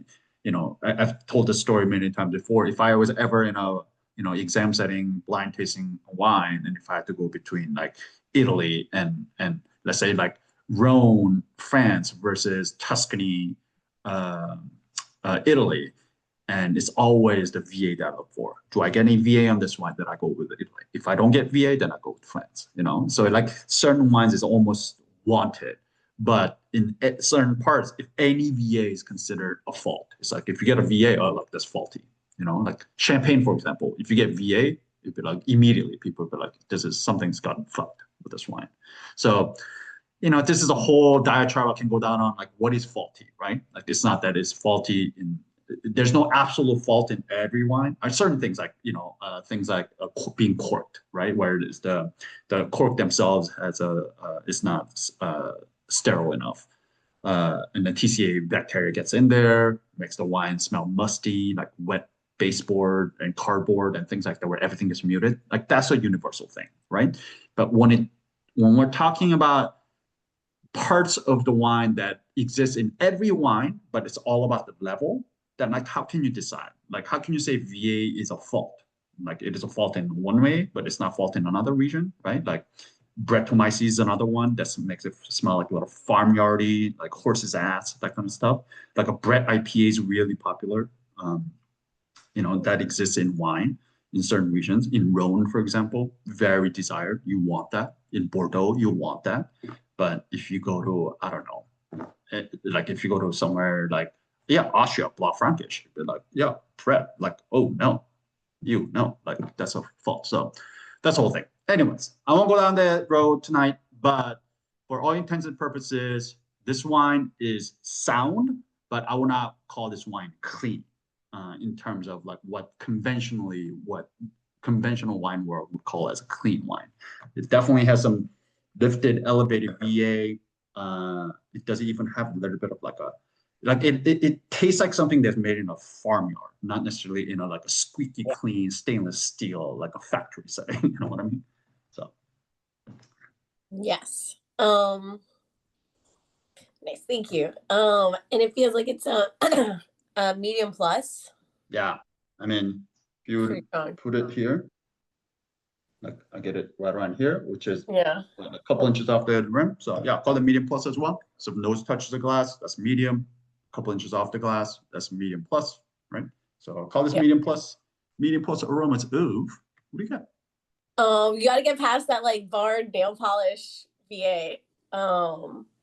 I've told this story many times before. If I was ever in a, exam setting, blind tasting wine, and if I had to go between like Italy and let's say like Rhone, France versus Tuscany, Italy, and it's always the VA that I look for. Do I get any VA on this wine? Then I go with Italy. If I don't get VA, then I go with France. So like certain wines is almost wanted, but in certain parts, if any VA is considered a fault, it's like if you get a VA, oh, like that's faulty. Like champagne, for example, if you get VA, it'd be like immediately people would be like, something's gotten fucked with this wine. So this is a whole diatribe I can go down on, like what is faulty, right? Like it's not that it's faulty there's no absolute fault in every wine. Are certain things like things like being corked, right? Where it is the cork themselves is not sterile enough, and the TCA bacteria gets in there, makes the wine smell musty, like wet baseboard and cardboard and things like that, where everything is muted. Like that's a universal thing, right? But when we're talking about parts of the wine that exist in every wine, but it's all about the level, then like how can you decide? Like how can you say VA is a fault? Like it is a fault in one way, but it's not fault in another region, right? Like Brettanomyces is another one that makes it smell like a lot of farmyardy, like horse's ass, that kind of stuff. Like a Brett IPA is really popular. That exists in wine in certain regions. In Rhone, for example, very desired. You want that. In Bordeaux, you want that. But if you go to, I don't know, like if you go to somewhere like, Austria, Blaufränkisch, be like, Brett, like, oh no, like that's a fault. So that's the whole thing. Anyways, I won't go down that road tonight, but for all intents and purposes, this wine is sound, but I will not call this wine clean in terms of like what conventional wine world would call as a clean wine. It definitely has some lifted, elevated VA. It doesn't even have a little bit of it tastes like something that's made in a farmyard, not necessarily in a squeaky clean stainless steel, like a factory setting. You know what I mean? So. Yes. Nice. Thank you. And it feels like it's a medium plus. Yeah. I mean, if you put it here, like I get it right around here, which is a couple inches off the rim. So yeah, call it medium plus as well. So nose touches the glass, that's medium. A couple inches off the glass, that's medium plus, right? So I'll call this medium plus aromas. Ooh, what do you got? You got to get past that like barred nail polish VA.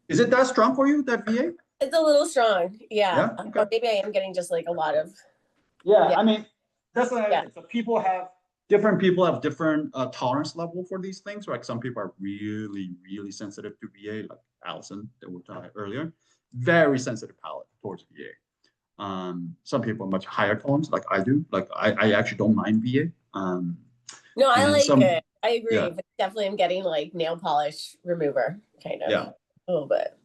Is it that strong for you, that VA? It's a little strong, yeah. Okay. Or maybe I am getting just like a lot of. Yeah. I mean, that's what so people have different people have different tolerance level for these things. Like some people are really, really sensitive to VA, like Allison that we talked about earlier. Very sensitive palate towards VA. Some people are much higher tolerance, like I do. Like I actually don't mind VA. No, I and like some- it. I agree, yeah. but definitely I'm getting like nail polish remover kind of Yeah. a little bit.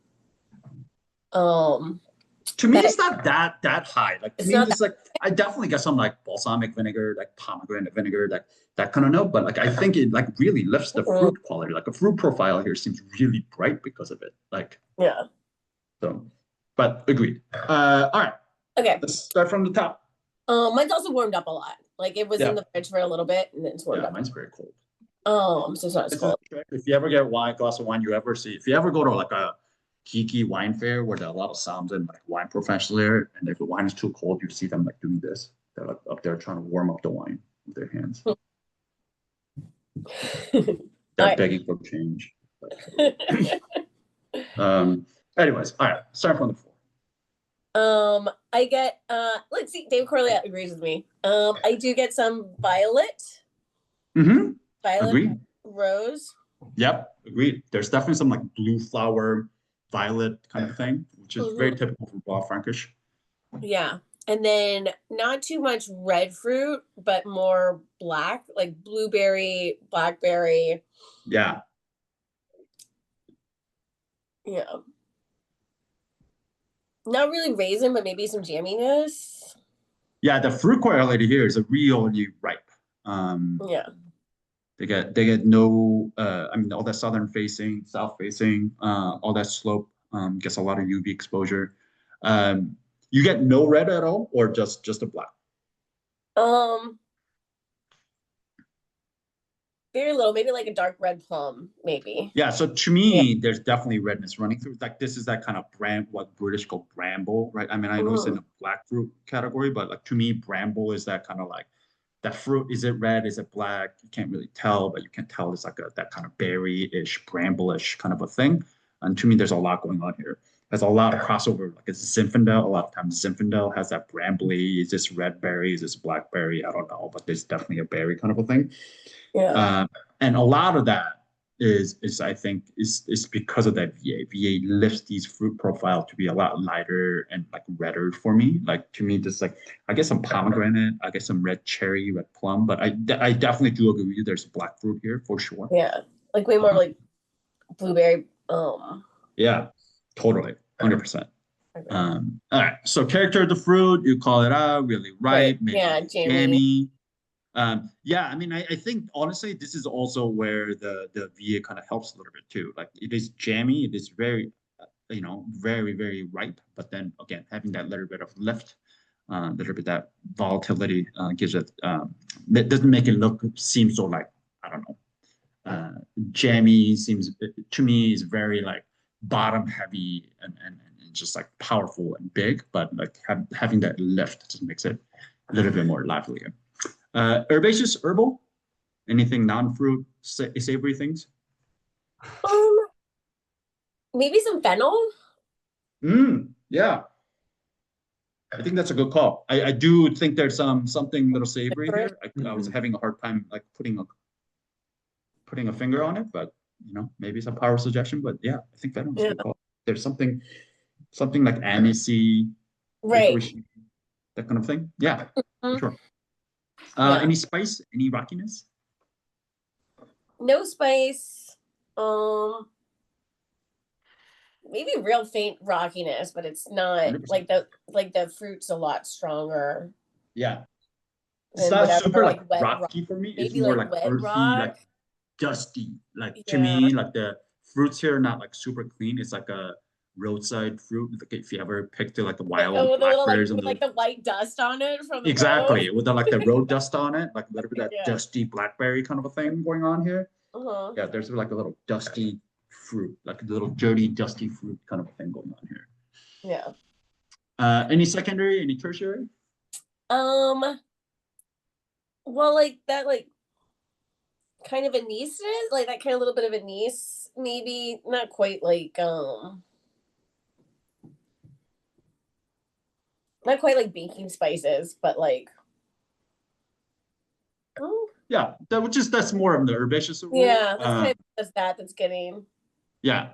To me, But- it's not that high. Like to It's me, not it's like I definitely get some like balsamic vinegar, like pomegranate vinegar, that kind of note. But like I think it like really lifts the Mhm. fruit quality. Like a fruit profile here seems really bright because of it. Like Yeah. so, but agreed. All right, Okay. let's start from the top. Mine's also warmed up a lot. Like it was in Yeah. the fridge for a little bit and then it's warmed Yeah, up. mine's very cold. So it's not as This is cold. a trick. If you ever get glass of wine, if you ever go to like a geeky wine fair where there are a lot of soms and like wine professionals there, and if the wine is too cold, you see them like doing this. They're like up there trying to warm up the wine with their hands. They're Alright. begging for change. Anyways, all right, start from the floor. I get let's see, Dave Corlette agrees with me. I do get some violet Agreed. rose. Yep, agreed. There's definitely some like blue flower, violet kind of thing, which is very typical for Bois Frankish. Yeah. And then not too much red fruit, but more black, like blueberry, blackberry. Yeah. Yeah. Not really raisin, but maybe some jamminess. Yeah, the fruit quality here is a really ripe. Yeah. They get no I mean all that south facing, all that slope gets a lot of UV exposure. You get no red at all, or just a black? Very little, maybe like a dark red plum, maybe. Yeah, so to me, there's definitely redness running through. Like this is that kind of what British call bramble, right? I mean, I know it's in the black fruit category, but like to me, bramble is that kind of like that fruit. Is it red? Is it black? You can't really tell, but you can tell it's like that kind of berry-ish, bramble-ish kind of a thing. And to me, there's a lot going on here. There's a lot of crossover. Like it's Zinfandel. A lot of times Zinfandel has that brambly. Is this red berry? Is this blackberry? I don't know, but there's definitely a berry kind of a thing. Yeah. And a lot of that is I think is because of that VA. VA lifts these fruit profile to be a lot lighter and like redder for me. Like to me, just like I get some pomegranate, I get some red cherry, red plum, but I definitely do agree with you. There's black fruit here for sure. Yeah. Like way more like blueberry. Yeah, totally, 100%. Okay. All right. So character of the fruit, you call it out, really ripe, maybe Yeah, jammy. Yeah, I mean, I think honestly, this is also where the VA kind of helps a little bit too. Like it is jammy, it is very, very, very ripe. But then again, having that little bit of lift, little bit that volatility gives it. That doesn't make it seem so like I don't know. Jammy seems to me is very like bottom heavy and just like powerful and big. But like having that lift just makes it a little bit more livelier. Herbaceous, herbal, anything non-fruit, savory things? Maybe some fennel. Yeah. I think that's a good call. I do think there's something little savory here. I was having a hard time like putting a finger on it, but maybe it's a power suggestion. But yeah, I think fennel is a good call. There's something like anisey, Right. that kind of thing. Yeah, for sure. Any spice? Any rockiness? No spice. Maybe real faint rockiness, but it's not 100%. like the fruit's a lot stronger. Yeah. It's than not whatever, super like like wet rocky for me. It's maybe more like like wet earthy, rock. like dusty. Like to Yeah. me, like the fruits here are not like super clean. It's like a roadside fruit. Like if you ever picked like the wild with a little blackberries with and like the white dust on it from the exactly road. with the road dust on it, like a little bit of that Yeah. dusty blackberry kind of a thing going on here. Uh-huh. Yeah, there's like a little dusty fruit, like a little dirty, dusty fruit kind of a thing going on here. Yeah. Any secondary, any tertiary? Well, like that, like kind of anise, like that kind of little bit of anise, maybe not quite like not quite like baking spices, but like Yeah, that's more of the herbaceous rule. Yeah, that's kind of just that's getting. Yeah.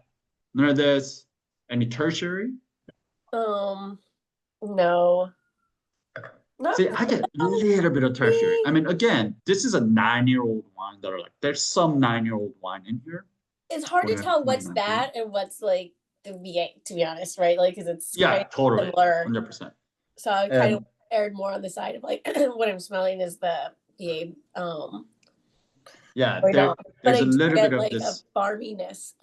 None there's any tertiary. No. Not See, I get a little bit of tertiary. I mean, again, this is a 9-year-old wine that are like, there's some 9-year-old wine in here. It's hard to tell what's 2019. that and what's like the VA, to be honest, right? Like, because it's Yeah, kind of totally. similar. 100%. So I kind of erred more on the side of like what I'm smelling is the VA. Yeah, Or there's not. But a I do little get bit of like this. a barminess.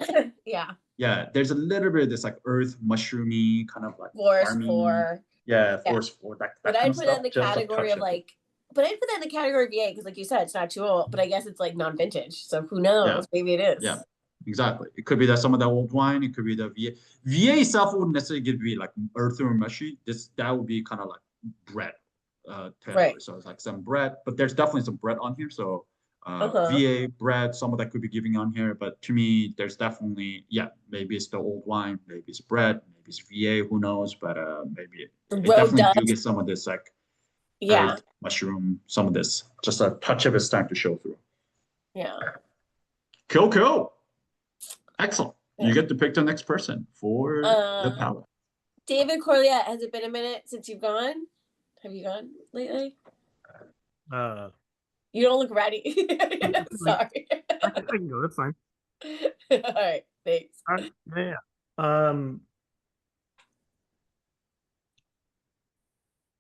Yeah. Yeah, there's a little bit of this like earth mushroomy kind of like Forest farming. floor. Yeah, forest floor. That But kind I'd of put that stuff. in the Just a category touch of like, but I'd put that in the category of VA because, like you said, it's not too old. But I guess it's like non-vintage, so who knows? Yeah. Maybe it is. Yeah, exactly. It could be that some of the old wine. It could be the VA. VA itself wouldn't necessarily be like earthy or mushy. That would be kind of like bread. Right. So it's like some bread, but there's definitely some bread on here. So Uh-huh. VA bread, some of that could be giving on here. But to me, there's definitely maybe it's the old wine, maybe it's bread, maybe it's VA. Who knows? But maybe it Road definitely do dust. get some of this like Yeah. earth, mushroom, some of this. Just a touch of it's starting to show through. Yeah. Cool. Excellent. Yeah. You get to pick the next person for the palette. David Corlette, has it been a minute since you've gone? Have you gone lately? You don't look ready. Sorry. I can go. That's fine. All right. Thanks. All right. Yeah.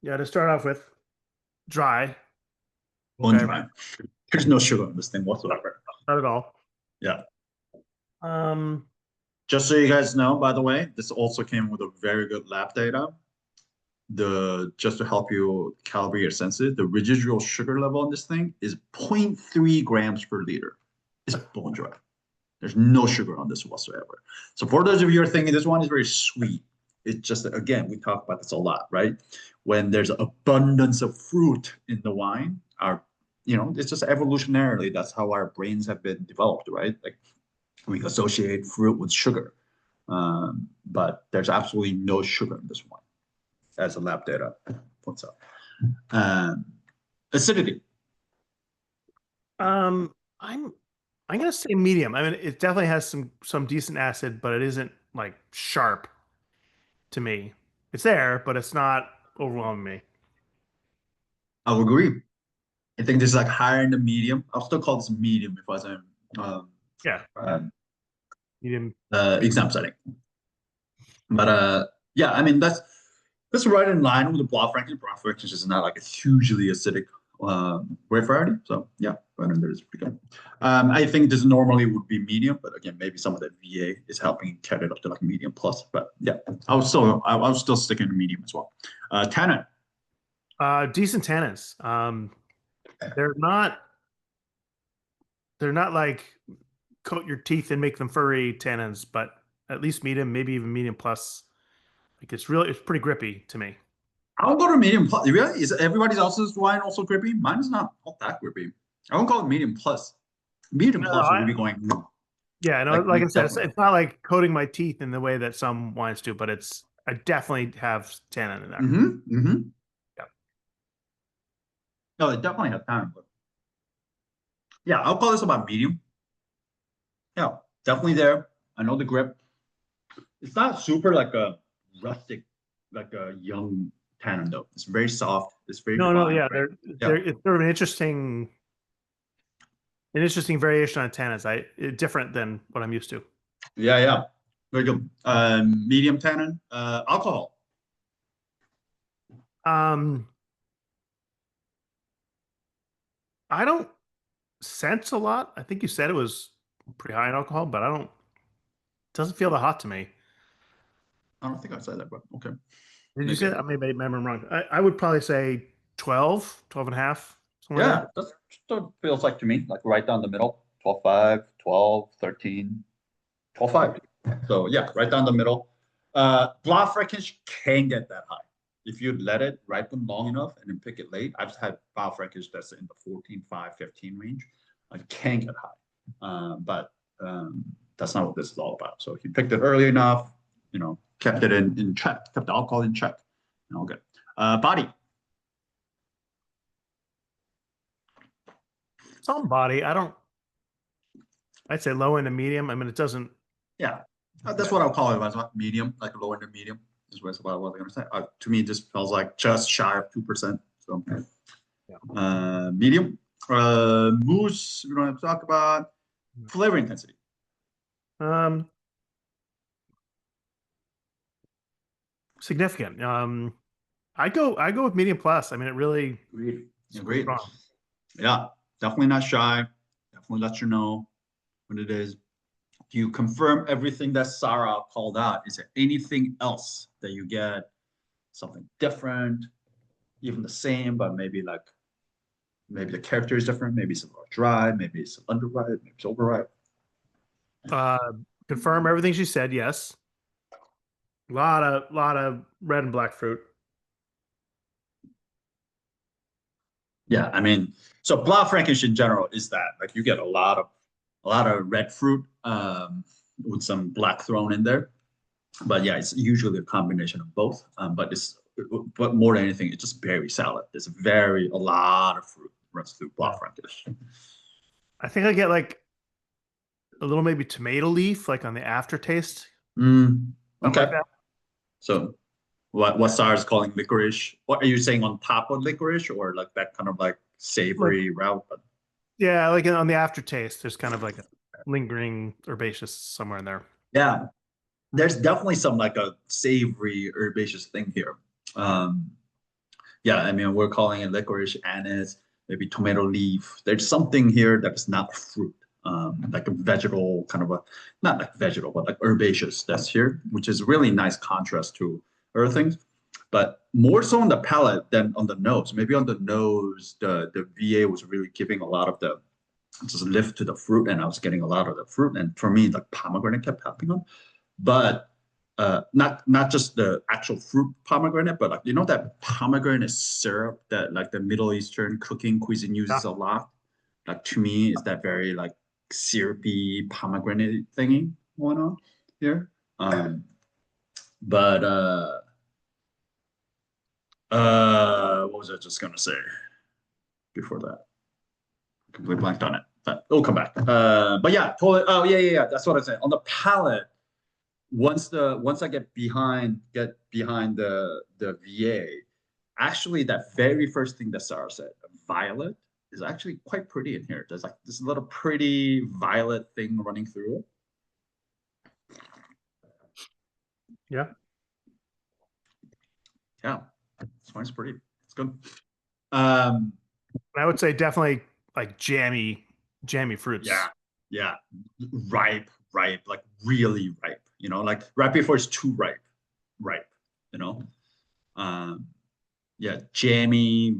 Yeah. To start off with, dry. Dry. There's no sugar in this thing whatsoever. Not at all. Yeah. Um. Just so you guys know, by the way, this also came with a very good lab data. Just to help you calibrate your senses, the residual sugar level on this thing is 0.3 grams per liter. It's bone dry. There's no sugar on this whatsoever. So for those of you who are thinking this one is very sweet, it's just, again, we talk about this a lot, right? When there's abundance of fruit in the wine, it's just evolutionarily, that's how our brains have been developed, right? Like we associate fruit with sugar, but there's absolutely no sugar in this one, as the lab data points out. Acidity. I'm gonna say medium. I mean, it definitely has some decent acid, but it isn't like sharp to me. It's there, but it's not overwhelming me. I would agree. I think this is like higher in the medium. I'll still call this medium if I was in Medium. exam setting. But yeah, I mean that's right in line with the Blanc Franken. Blanc Franken is not like a hugely acidic grape variety. So yeah, right under is pretty good. I think this normally would be medium, but again, maybe some of the VA is helping cut it up to like medium plus. But yeah, I was still sticking to medium as well. Tannin. Decent tannins. They're not like coat your teeth and make them furry tannins, but at least medium, maybe even medium plus. Like it's pretty grippy to me. I'll go to medium plus. Really? Is everybody else's wine also grippy? Mine is not that grippy. I won't call it medium plus. Medium plus would be going. Yeah, no, like I said, it's not like coating my teeth in the way that some wines do, but I definitely have tannin in there. Yeah. No, it definitely has tannin. But yeah, I'll call this about medium. Yeah, definitely there. I know the grip. It's not super like a rustic, like a young tannin though. It's very soft. It's very yeah. It's sort of an interesting variation on tannins. Different than what I'm used to. Yeah, very good. Medium tannin. Alcohol. I don't sense a lot. I think you said it was pretty high in alcohol, but it doesn't feel that hot to me. I don't think I said that, but okay. Did you say that? Maybe I'm wrong. I would probably say 12 and a half. Yeah, that's what it feels like to me, like right down the middle, 12.5, 12, 13, 12.5. So yeah, right down the middle. Blanc Franken can get that high. If you let it ripen long enough and then pick it late, I've had Blanc Franken that's in the 14.5, 15 range. It can get high, but that's not what this is all about. So if you picked it early enough, kept it in check, kept the alcohol in check, all good. Body. Some body. I'd say low end to medium. I mean, it doesn't. Yeah, that's what I'll call it. As well. Medium, like low end to medium is what I was gonna say. To me, this feels like just shy of 2%. So, medium. Moose. We don't have to talk about flavor intensity. Significant. I go with medium plus. I mean, it really. Agreed. Yeah, definitely not shy. Definitely let you know what it is. Do you confirm everything that Sara called out? Is there anything else that you get? Something different, even the same, but maybe the character is different. Maybe it's a little dry. Maybe it's underripe. Maybe it's overripe. Confirm everything she said. Yes. A lot of red and black fruit. Yeah, I mean, so Blaufränkisch in general is that like you get a lot of red fruit with some black thrown in there, but yeah, it's usually a combination of both. But more than anything, it's just berry salad. There's a lot of fruit runs through Blaufränkisch. I think I get like a little maybe tomato leaf, like on the aftertaste. Okay. Like that. So what Sara's calling licorice. What are you saying on top of licorice or like that kind of like savory route? Yeah, like on the aftertaste, there's kind of like a lingering herbaceous somewhere in there. Yeah, there's definitely some like a savory herbaceous thing here. Yeah, I mean, we're calling it licorice, anise, maybe tomato leaf. There's something here that is not fruit, like a vegetable kind of not like vegetable, but like herbaceous that's here, which is really nice contrast to other things. But more so on the palate than on the nose. Maybe on the nose, the VA was really giving a lot of the just lift to the fruit, and I was getting a lot of the fruit. And for me, like pomegranate kept popping on. But not just the actual fruit pomegranate, but like that pomegranate syrup that like the Middle Eastern cooking cuisine uses a lot. Like to me, is that very like syrupy pomegranate thingy going on here. But what was I just gonna say before that? Completely blanked on it. But it'll come back. But yeah, totally. Oh yeah. That's what I said. On the palate, once I get behind the VA, actually that very first thing that Sara said, violet, is actually quite pretty in here. There's like this little pretty violet thing running through it. Yeah. Yeah. This wine's pretty. It's good. I would say definitely like jammy fruits. Yeah. Ripe, like really ripe. Like right before it's too ripe. Yeah, jammy,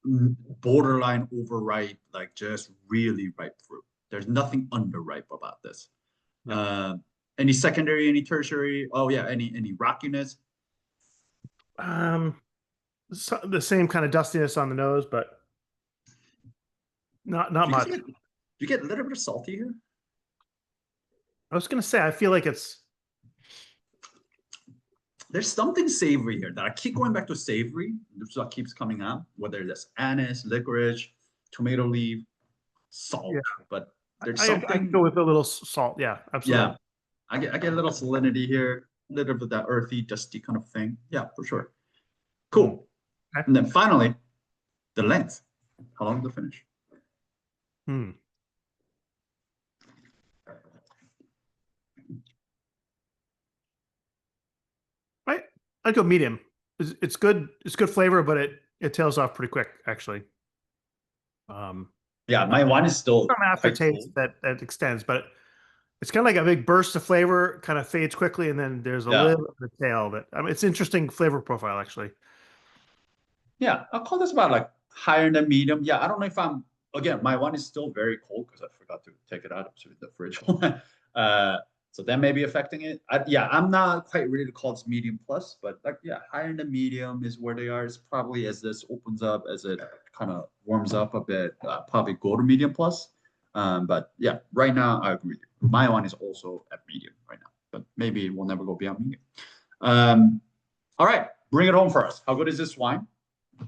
borderline overripe, like just really ripe fruit. There's nothing underripe about this. Yeah. Any secondary, any tertiary? Oh yeah, any rockiness? So the same kind of dustiness on the nose, but not much. Do you get a little bit of salty here? I was gonna say, I feel like there's something savory here that I keep going back to savory. This is what keeps coming out, whether it's anise, licorice, tomato leaf, salt. Yeah. But there's something. I can go with a little salt. Yeah, absolutely. Yeah, I get a little salinity here, a little bit of that earthy, dusty kind of thing. Yeah, for sure. Cool. Okay. And then finally, the length. How long to finish? I'd go medium. It's good. It's good flavor, but it tails off pretty quick, actually. Yeah, my wine is still some aftertaste that extends, but it's kind of like a big burst of flavor, kind of fades quickly, and then there's a little bit of the tail. That it's interesting flavor profile, actually. Yeah, I'll call this about like higher than medium. Yeah, I don't know if my wine is still very cold because I forgot to take it out of the fridge. So that may be affecting it. I'm not quite ready to call this medium plus, but like, higher than medium is where they are. It's probably as this opens up, as it kind of warms up a bit, probably go to medium plus. But yeah, right now I agree with you. My wine is also at medium right now, but maybe we'll never go beyond medium. All right, bring it home for us. How good is this wine?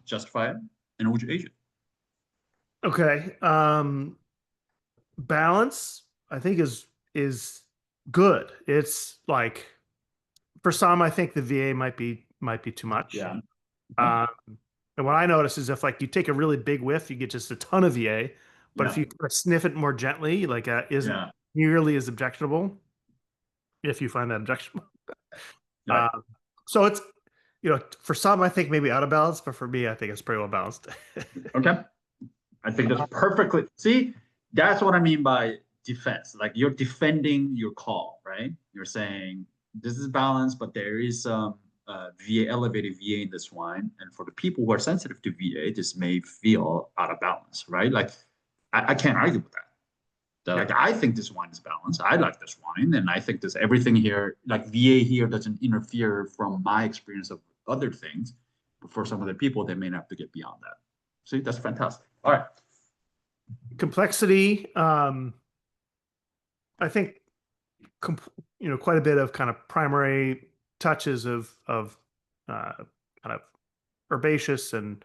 Justify it, and would you age it? Okay. Balance, I think is good. It's like for some, I think the VA might be too much. Yeah. Um, and what I notice is if like you take a really big whiff, you get just a ton of VA. But if Yeah. you kind of sniff it more gently, like isn't Yeah. nearly as objectionable, if you find that objectionable. Right. So it's for some I think maybe out of balance, but for me I think it's pretty well balanced. Okay. I think that's perfectly. See, that's what I mean by defense. Like you're defending your call, right? You're saying this is balanced, but there is some VA, elevated VA in this wine, and for the people who are sensitive to VA, this may feel out of balance, right? Like I can't argue with that. Like I think this wine is balanced. I like this wine, and I think this everything here, like VA here, doesn't interfere from my experience of other things. But for some other people, they may have to get beyond that. See, that's fantastic. All right. Complexity, I think quite a bit of kind of primary touches of kind of herbaceous and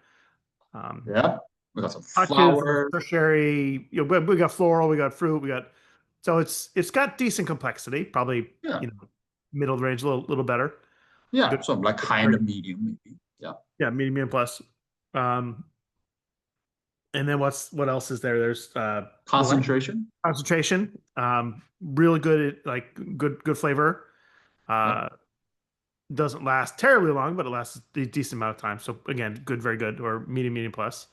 Yeah. We got some touches, flower. tertiary. We got floral, we got fruit, we got. So it's got decent complexity, probably Yeah. Middle range, a little better. Yeah. Good. So like kind of medium, maybe. Yeah. Yeah, medium plus. And then what else is there? There's Concentration. concentration. Really good, like good flavor. Yeah. Doesn't last terribly long, but it lasts a decent amount of time. So again, good, very good, or medium plus.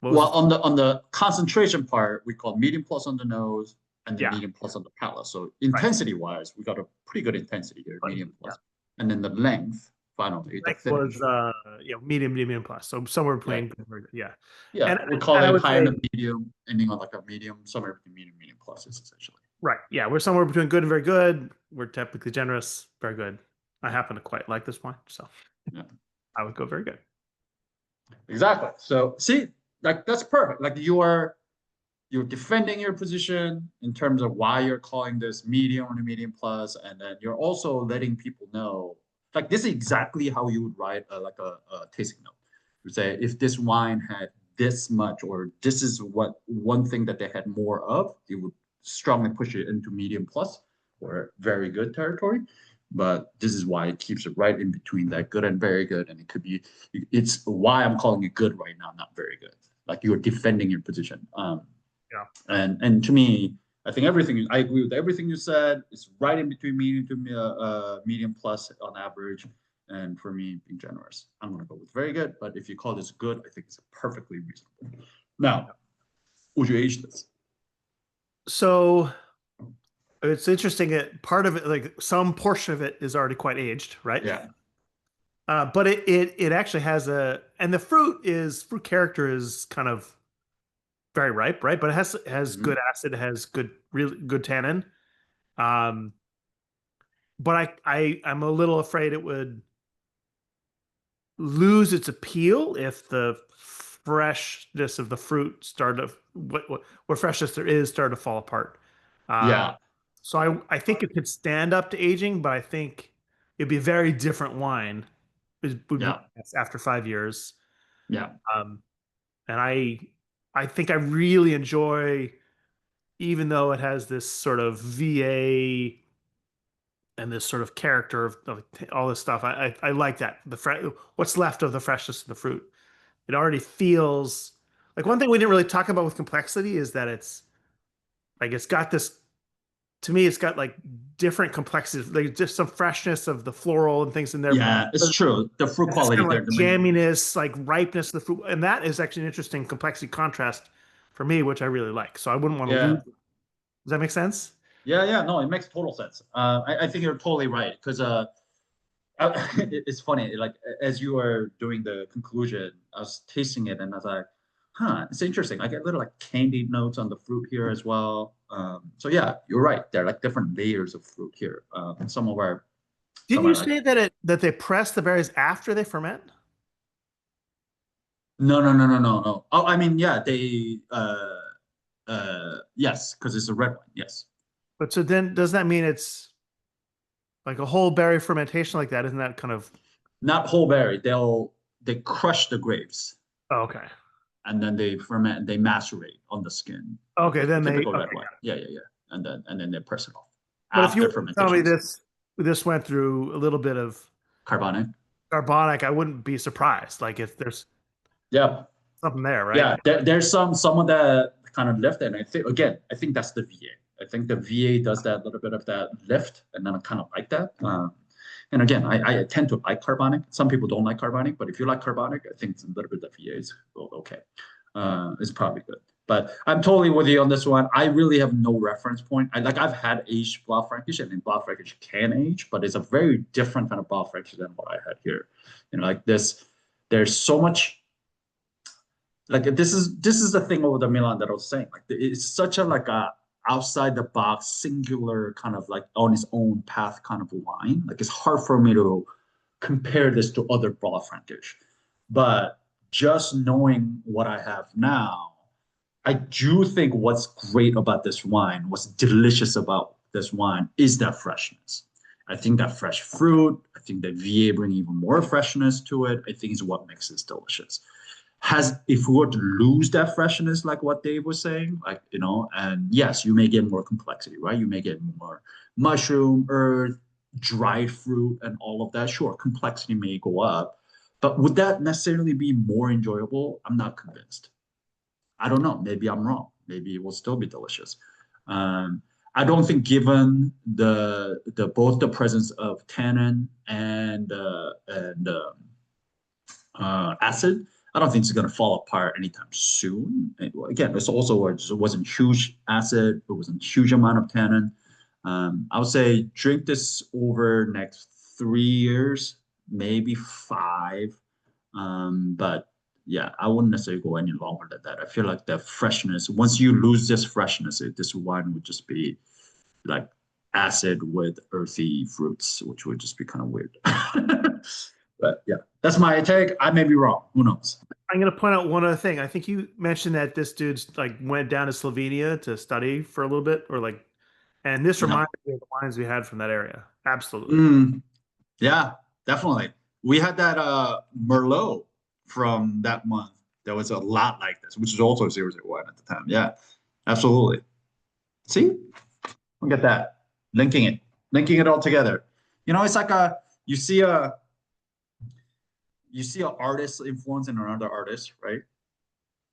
Well, on the concentration part, we call medium plus on the nose and then Yeah. medium plus on the palate. So intensity wise, we got a pretty good intensity here, Right. medium plus. And then the length, finally, the Like finish. was medium plus. So somewhere between good, very good. Yeah. Yeah, And we call I it would high and say- a medium, ending on like a medium, somewhere between medium plus is essentially. Right. Yeah, we're somewhere between good and very good. We're typically generous, very good. I happen to quite like this wine, so Yeah. I would go very good. Exactly. So see, like that's perfect. Like you're defending your position in terms of why you're calling this medium or medium plus, and then you're also letting people know, like this is exactly how you would write like a tasting note. You say if this wine had this much, or this is what one thing that they had more of, you would strongly push it into medium plus or very good territory. But this is why it keeps it right in between that good and very good, and it could be. It's why I'm calling it good right now, not very good. Like you're defending your position. Yeah. And to me, I think I agree with everything you said. It's right in between medium to medium plus on average. And for me, being generous, I'm going to go with very good. But if you call this good, I think it's perfectly reasonable. Now, would you age this? So it's interesting that part of it, like some portion of it, is already quite aged, right? Yeah. But it actually has and the fruit character is kind of very ripe, right? But it has Mhm. good acid, it has really good tannin. But I'm a little afraid it would lose its appeal if the freshness of the fruit started to what freshness there is started to fall apart. Yeah. So I think it could stand up to aging, but I think it'd be a very different wine. Would be Yeah. after 5 years. Yeah. And I think I really enjoy, even though it has this sort of VA and this sort of character of all this stuff. I like that what's left of the freshness of the fruit. It already feels like one thing we didn't really talk about with complexity is that it's got this. To me, it's got like different complexities, like just some freshness of the floral and things in there. Yeah, it's true. The fruit quality Kind of there. like jamminess, like ripeness of the fruit, and that is actually an interesting complexity contrast for me, which I really like. So I wouldn't want to lose. Does that make sense? Yeah, no, it makes total sense. I think you're totally right because it's funny. Like as you were doing the conclusion, I was tasting it and I was like, "Huh, it's interesting." I get little like candied notes on the fruit here as well. So yeah, you're right. There are like different layers of fruit here. Some of our. Didn't you say that they press the berries after they ferment? No. Oh, I mean, yeah, they. Yes, because it's a red wine. Yes. But so then, does that mean it's like a whole berry fermentation like that? Isn't that kind of Not whole berry. They crush the grapes. oh, okay? and then they ferment and they macerate on the skin. Okay, then Typical they red okay. wine. Yeah. And then they press it off. But if you After were to tell me fermentation. this went through a little bit of Carbonic. carbonic, I wouldn't be surprised. Like if there's Yeah. something there, right? Yeah, there's some of that kind of lift, and I think that's the VA. I think the VA does that little bit of that lift, and then I kind of like that. And again, I tend to like carbonic. Some people don't like carbonic, but if you like carbonic, I think it's a little bit of VA is okay. It's probably good. But I'm totally with you on this one. I really have no reference point. I've had aged Blaufränkisch, and Blaufränkisch can age, but it's a very different kind of Blaufränkisch than what I had here. Like this, there's so much. Like this is the thing over the Milan that I was saying. Like it's such a like a outside the box, singular kind of like on its own path kind of wine. Like it's hard for me to compare this to other Blaufränkisch. But just knowing what I have now, I do think what's great about this wine, what's delicious about this wine is that freshness. I think that fresh fruit, I think that VA bring even more freshness to it. I think is what makes this delicious. If we were to lose that freshness, like what Dave was saying, like, and yes, you may get more complexity, right? You may get more mushroom, earth, dried fruit, and all of that. Sure, complexity may go up, but would that necessarily be more enjoyable? I'm not convinced. I don't know. Maybe I'm wrong. Maybe it will still be delicious. I don't think, given the both the presence of tannin and acid, I don't think it's going to fall apart anytime soon. Again, it wasn't huge acid. It wasn't huge amount of tannin. I would say drink this over next 3 years, maybe 5. But yeah, I wouldn't necessarily go any longer than that. I feel like the freshness, once you lose this freshness, this wine would just be like acid with earthy fruits, which would just be kind of weird. But yeah, that's my take. I may be wrong. Who knows? I'm going to point out one other thing. I think you mentioned that this dude's like went down to Slovenia to study for a little bit, and this reminds me of the wines we had from that area. Absolutely. Yeah, definitely. We had that Merlot from that month. There was a lot like this, which is also 001 at the time. Yeah, absolutely. See, look at that, linking it all together. It's like you see an artist influence in another artist, right?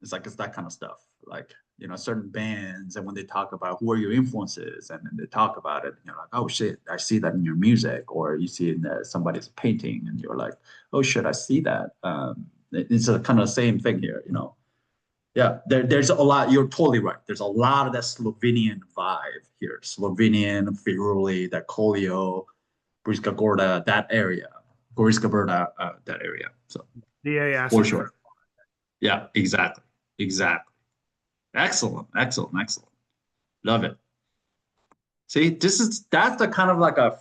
It's that kind of stuff. Like, certain bands, and when they talk about who are your influences, and then they talk about it, and you're like, oh shit, I see that in your music, or you see it in somebody's painting, and you're like, oh shit, I see that. It's a kind of same thing here, Yeah, there's a lot. You're totally right. There's a lot of that Slovenian vibe here. Slovenian, Firuli, that Kolio, Briska Gorda, that area. Goriska Berda, that area. So Yeah, for sure. Yeah, exactly. Excellent. Love it. See, that's the kind of like a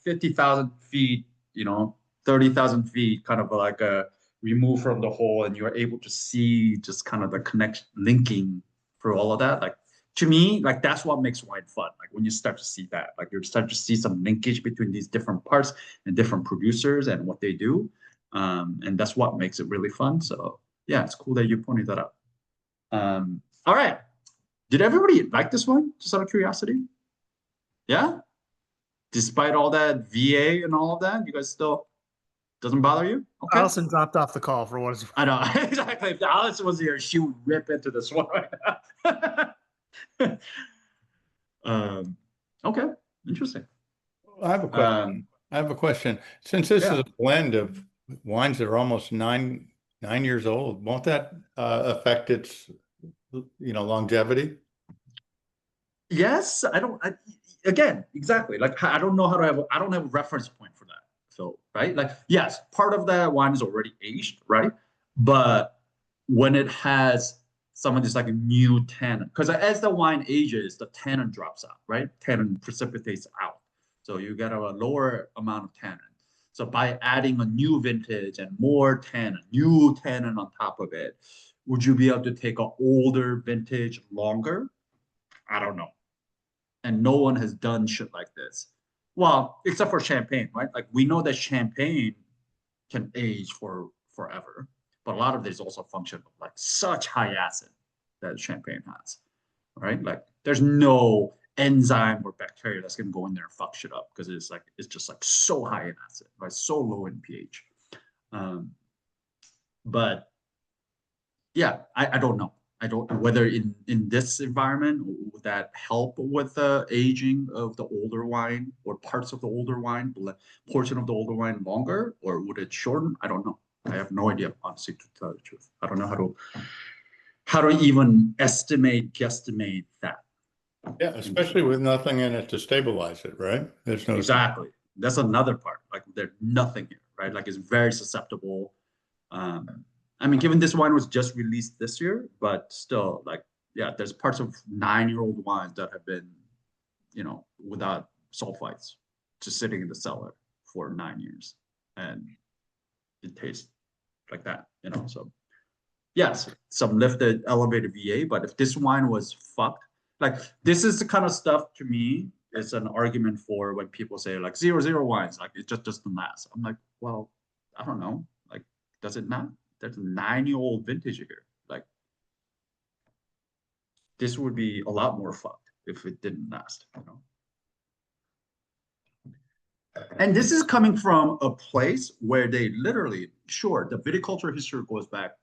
50,000 feet, 30,000 feet, kind of like a remove from the whole, and you're able to see just kind of the connection, linking through all of that. Like, to me, like that's what makes wine fun. Like when you start to see that, like you start to see some linkage between these different parts and different producers and what they do. And that's what makes it really fun. So yeah, it's cool that you pointed that out. All right. Did everybody like this one? Just out of curiosity? Yeah? Despite all that VA and all of that, you guys still doesn't bother you? Okay. Allison dropped off the call for what it's worth. I know. Exactly. If Allison was here, she would rip into this one right now. Okay. Interesting. I have a question. Since this is a blend of wines that are almost nine years old, won't that affect its longevity? Yes, again, exactly. Like I don't have a reference point for that. So, right? Like, yes, part of that wine is already aged, right? But when it has some of this like a new tannin, because as the wine ages, the tannin drops out, right? Tannin precipitates out. So you get a lower amount of tannin. So by adding a new vintage and more new tannin on top of it, would you be able to take an older vintage longer? I don't know. And no one has done shit like this. Well, except for champagne, right? Like we know that champagne can age for forever, but a lot of it is also a function of like such high acid that champagne has, right? Like there's no enzyme or bacteria that's gonna go in there and fuck shit up because it's just like so high in acid, right? So low in pH. But yeah, I don't know. I don't know whether in this environment would that help with the aging of the older wine or parts of the older wine, portion of the older wine longer, or would it shorten? I don't know. I have no idea, honestly, to tell the truth. I don't know how to even guesstimate that. Yeah, especially with nothing in it to stabilize it, right? There's no Exactly. That's another part. Like there's nothing here, right? Like it's very susceptible. I mean, given this wine was just released this year, but still, like, yeah, there's parts of 9-year-old wines that have been, you know, without sulfites, just sitting in the cellar for 9 years, and it tastes like that, you know. So, yes, some lifted, elevated VA, but if this wine was fucked, like, this is the kind of stuff to me. It's an argument for when people say like 0.0 wines, like it just doesn't last. I'm like, well, I don't know, like, does it not? There's a 9-year-old vintage here. Like, this would be a lot more fucked if it didn't last, you know. And this is coming from a place where they literally, sure, the viticulture history goes back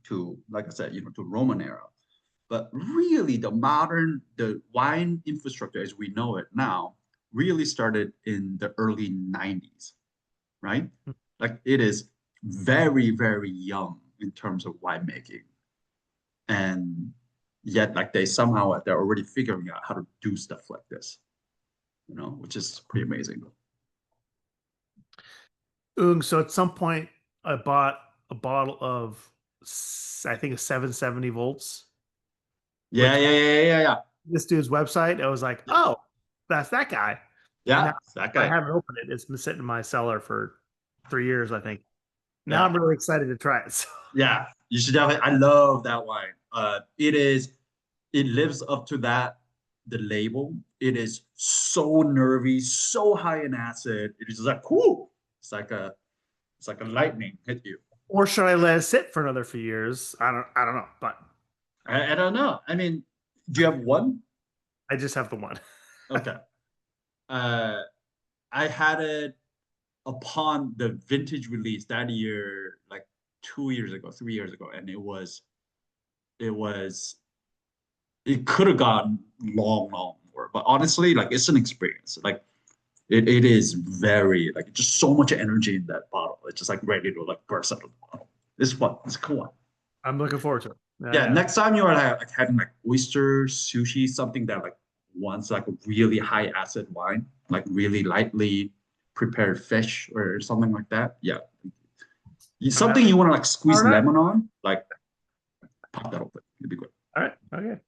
to, like I said, you know, to Roman era, but really the wine infrastructure as we know it now really started in the early 90s, right? Like it is very, very young in terms of winemaking. And yet, like they're already figuring out how to do stuff like this, you know, which is pretty amazing. So at some point I bought a bottle of, I think, a 770 volts. Yeah. This dude's website. I was like, oh, that's that guy. Yeah, that guy. I haven't opened it. It's been sitting in my cellar for 3 years, I think. Now Yeah. I'm really excited to try it. So. Yeah, you should definitely. I love that wine. It lives up to the label. It is so nervy, so high in acid. It is like cool. It's like a lightning hit you. Or should I let it sit for another few years? I don't know, but I don't know. I mean, do you have one? I just have the one. Okay. I had it upon the vintage release that year, like 3 years ago, and it could have gone long more. But honestly, like it's an experience. Like it is very like just so much energy in that bottle. It's just like ready to like burst out of the bottle. It's fun. It's cool. I'm looking forward to it. Yeah. Next time you are like having like oyster sushi, something that like wants like a really high acid wine, like really lightly prepared fish or something like that. Yeah. Something you want to like squeeze lemon on, like pop that open. It'd be good. All right. Okay.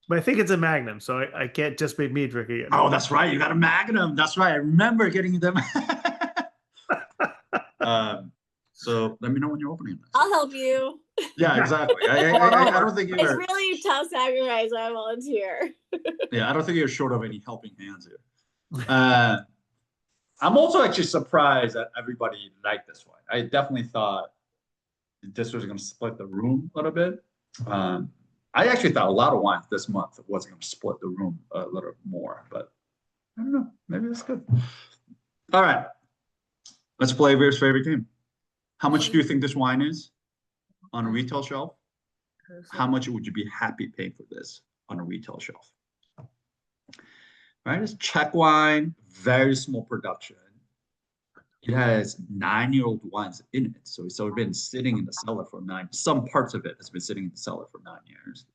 But I think it's a Magnum, so I can't just make me drink it. Oh, that's right. You got a Magnum. That's right. I remember getting them. So let me know when you're opening this. I'll help you. Yeah, exactly. I don't think it's really tough sacrifice. I volunteer. Yeah, I don't think you're short of any helping hands here. I'm also actually surprised that everybody liked this one. I definitely thought this was going to split the room a little bit. I actually thought a lot of wines this month was going to split the room a little more, but I don't know. Maybe that's good. All right. Let's play Veer's favorite game. How much do you think this wine is on a retail shelf? How much would you be happy paying for this on a retail shelf? All right, it's Czech wine, very small production. It has 9-year-old wines in it. So it's been sitting in the cellar for 9. Some parts of it has been sitting in the cellar for 9 years.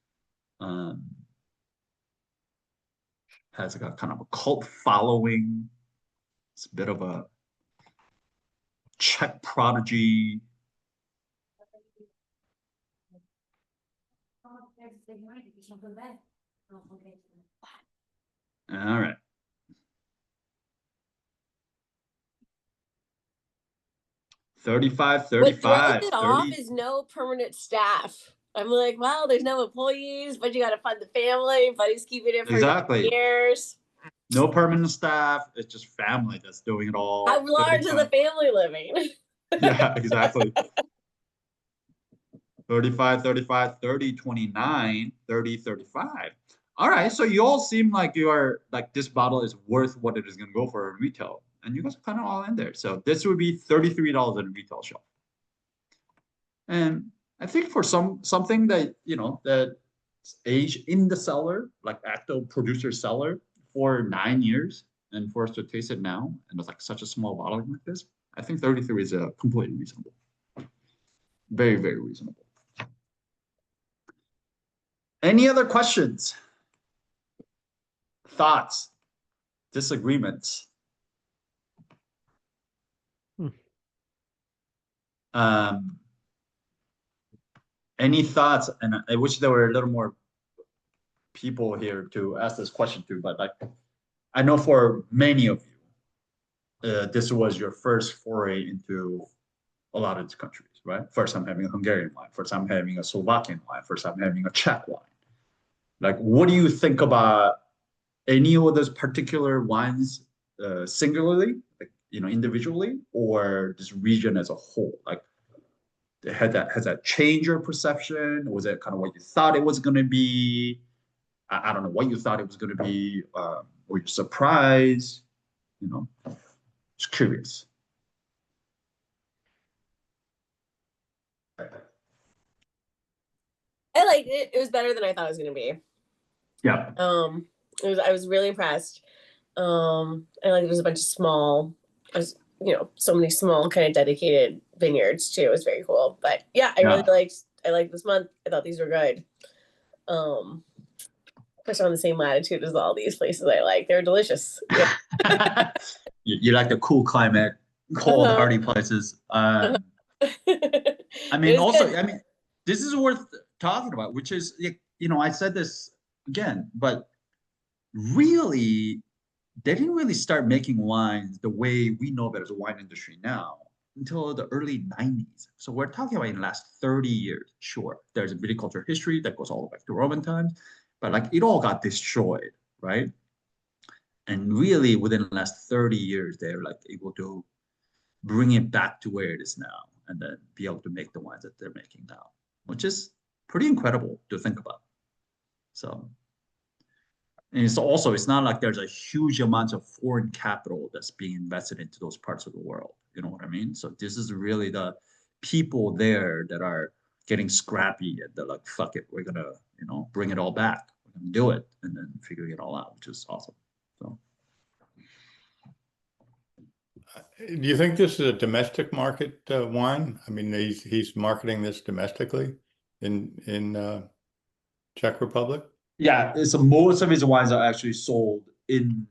Has a kind of a cult following. It's a bit of a Czech prodigy. All right. $35, $35. What throws it off is no permanent staff. I'm like, well, there's no employees, but you got to fund the family. Buddy's keeping it for years. No permanent staff. It's just family that's doing it all. How large is the family living? Yeah, exactly. 35, 35, 30, 29, 30, 35. All right, so you all seem like you are like this bottle is worth what it is going to go for in retail, and you guys are kind of all in there. So this would be $33 in retail shelf. And I think for something that that aged in the cellar, like actual producer cellar for 9 years, and for us to taste it now, and it's like such a small bottle like this, I think 33 is completely reasonable. Very, very reasonable. Any other questions? Thoughts? Disagreements? Any thoughts? And I wish there were a little more people here to ask this question to, but like, I know for many of you, this was your first foray into a lot of these countries, right? First time having a Hungarian wine, first time having a Slovakian wine, first time having a Czech wine. Like, what do you think about any of those particular wines singularly, like, individually, or this region as a whole? Like, has that changed your perception? Was it kind of what you thought it was going to be? I don't know what you thought it was going to be. Were you surprised? Just curious. I liked it. It was better than I thought it was going to be. Yeah. I was really impressed. And like there was a bunch of small, so many small kind of dedicated vineyards too. It was very cool. But yeah, I liked this month. I thought these were good. Especially on the same latitude as all these places I like. They're delicious. Yeah. You like the cool climate, cold, hardy places. I mean, also, good. I mean, this is worth talking about, which is, I said this again, but really, they didn't really start making wines the way we know about as a wine industry now until the early 90s. So we're talking about in the last 30 years. Sure, there's a viticulture history that goes all the way back to Roman times, but like it all got destroyed, right? And really within the last 30 years, they're like able to bring it back to where it is now and then be able to make the wines that they're making now, which is pretty incredible to think about. So, and it's not like there's a huge amount of foreign capital that's being invested into those parts of the world. You know what I mean? So this is really the people there that are getting scrappy and they're like, fuck it, we're gonna, bring it all back. We're gonna do it and then figure it all out, which is awesome. So, do you think this is a domestic market wine? I mean, he's marketing this domestically in Czech Republic. Yeah, so most of his wines are actually sold in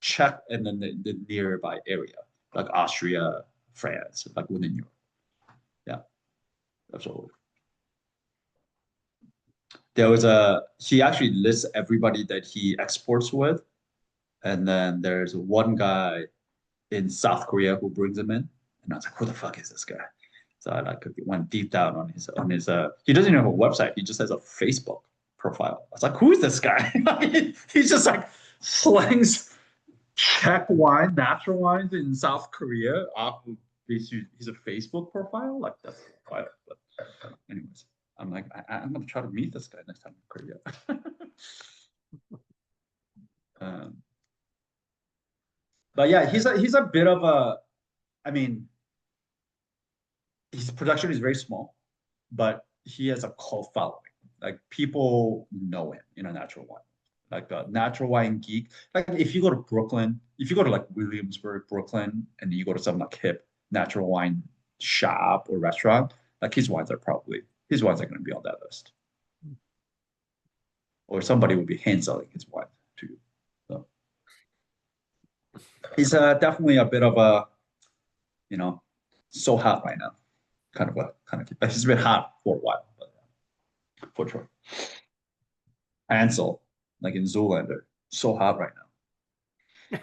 Czech and then the nearby area, like Austria, France, like within Europe. Yeah, absolutely. He actually lists everybody that he exports with. And then there's one guy in South Korea who brings him in. And I was like, who the fuck is this guy? So I went deep down on his he doesn't even have a website. He just has a Facebook profile. I was like, who is this guy? I mean, he's just like slings Czech wine, natural wines in South Korea off of his a Facebook profile. Like, that's wild. But anyways, I'm like, I'm gonna try to meet this guy next time in Korea. But yeah, he's a bit of a, I mean, his production is very small, but he has a cult following. Like people know him in a natural wine, like a natural wine geek. Like if you go to Brooklyn, if you go to like Williamsburg, Brooklyn, and you go to some like hip natural wine shop or restaurant, like his wines are going to be on that list. Or somebody will be hand selling his wine to you. So he's definitely a bit of a, so hot right now. He's been hot for a while, but for sure. Ansel, like in Zoolander, so hot right now.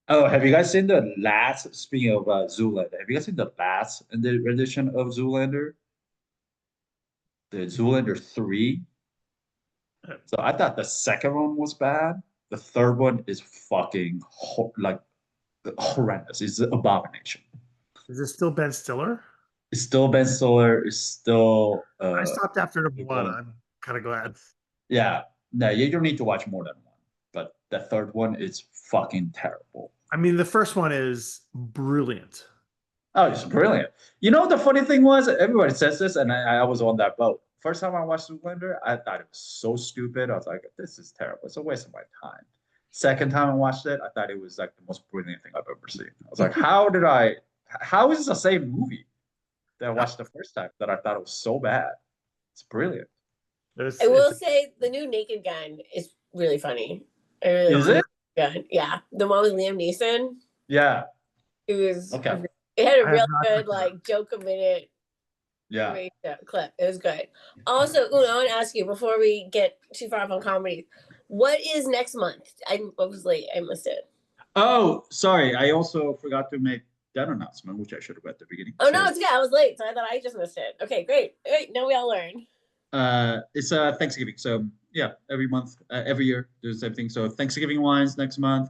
Oh, have you guys seen the last? Speaking of Zoolander, have you guys seen the last edition of Zoolander? The Zoolander 3. So I thought the second one was bad. The third one is fucking like horrendous. It's an abomination. Is it still Ben Stiller? It's still Ben Stiller. It's still. I stopped after number you one. call it- I'm kind of glad. Yeah, no, you don't need to watch more than one. But the third one is fucking terrible. I mean, the first one is brilliant. Oh, it's brilliant. You know, the funny thing was, everybody says this, and I was on that boat. First time I watched Zoolander, I thought it was so stupid. I was like, this is terrible. It's a waste of my time. Second time I watched it, I thought it was like the most brilliant thing I've ever seen. I was like, how is this the same movie that I watched the first time that I thought it was so bad? It's brilliant. I will say the new Naked Gun is really funny. I really Is like it? Gun. Yeah, the one with Liam Neeson. Yeah. It was. Okay. It had a I have real not good heard that. like joke a minute Yeah. clip. It was good. Also, Uno, I want to ask you before we get too far off on comedy, what is next month? I was late. I missed it. Oh, sorry. I also forgot to make that announcement, which I should have at the beginning. Oh no, it's good. I was late, so I thought I just missed it. Okay, great. Great. Now we all learn. It's Thanksgiving. So yeah, every month, every year, there's the same thing. So Thanksgiving wines next month.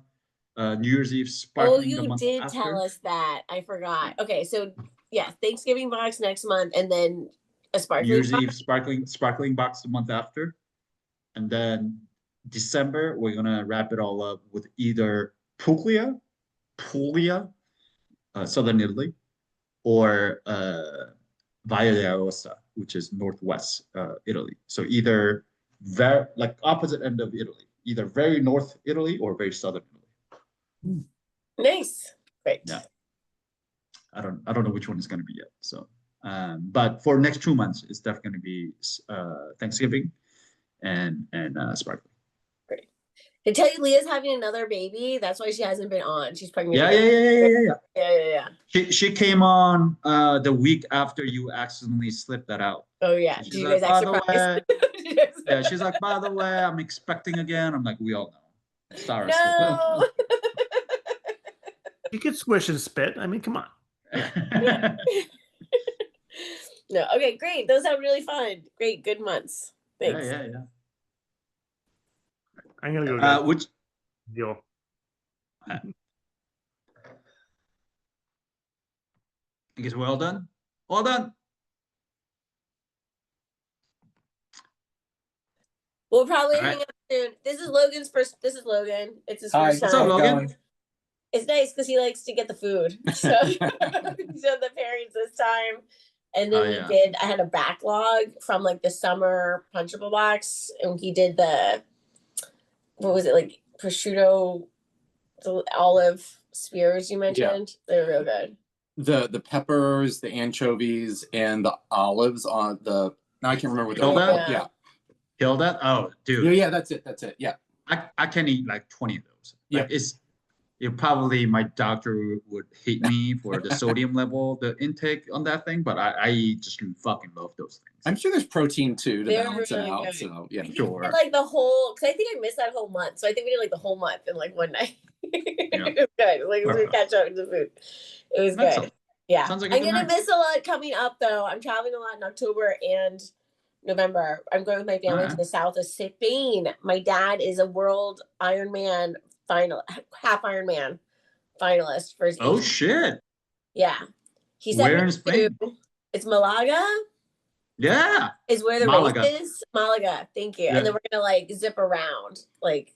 New Year's Eve sparkling. Oh, the you month did after. tell us that. I forgot. Okay, so yeah, Thanksgiving box next month, and then a sparkling. New Year's box. Eve sparkling box the month after, and then December we're gonna wrap it all up with either Puglia, southern Italy, or Valle d'Aosta, which is northwest Italy. So either very like opposite end of Italy, either very north Italy or very southern Italy. Nice. Great. Yeah. I don't know which one is going to be yet. So, but for next 2 months, it's definitely going to be Thanksgiving and sparkling. Great. I tell you, Leah's having another baby. That's why she hasn't been on. She's pregnant. Yeah. Yeah. She came on the week after you accidentally slipped that out. Oh yeah. She's Do you like, guys by act the surprised? way, yeah, she's like, by the way, I'm expecting again. I'm like, we all know. Sara No. You could squish and spit. I mean, come on. No. Okay, great. Those sound really fun. Great, good months. Thanks. Yeah. I'm gonna go get Which deal. I guess we're all done. All done. We'll probably All right. hang up soon. This is Logan's first. This is Logan. It's his Hi, first What's up, time. Logan? It's nice because he likes to get the food. So, so the pairings this time. And then Oh, yeah. I had a backlog from like the summer punchable box. And he did what was it, like prosciutto, the olive spears you mentioned? They were real good. The peppers, the anchovies, and the olives on the. Now I can't remember what Kill they're that? called. Yeah. Kill that? Oh, dude. Yeah. That's it. Yeah. I can eat like 20 of those. Like Yeah. Probably my doctor would hate me for the sodium level, the intake on that thing, but I just fucking love those things. I'm sure there's protein too to They're balance it really out. good. So yeah. We Sure. did like the whole, because I think I missed that whole month. So I think we did like the whole month in like one night. It was good. Like we Perfect. catch up with the food. It was That's good. Yeah. sounds like I'm a good gonna night. miss a lot coming up though. I'm traveling a lot in October and November. I'm going with my family to Alright. the south of Spain. My dad is a world Ironman half Ironman finalist for his Oh age. shit. Yeah. He Where in 72. Spain? It's Malaga. Yeah. Is where the Malaga. race is. Malaga, thank you. Yeah. And then we're gonna like zip around like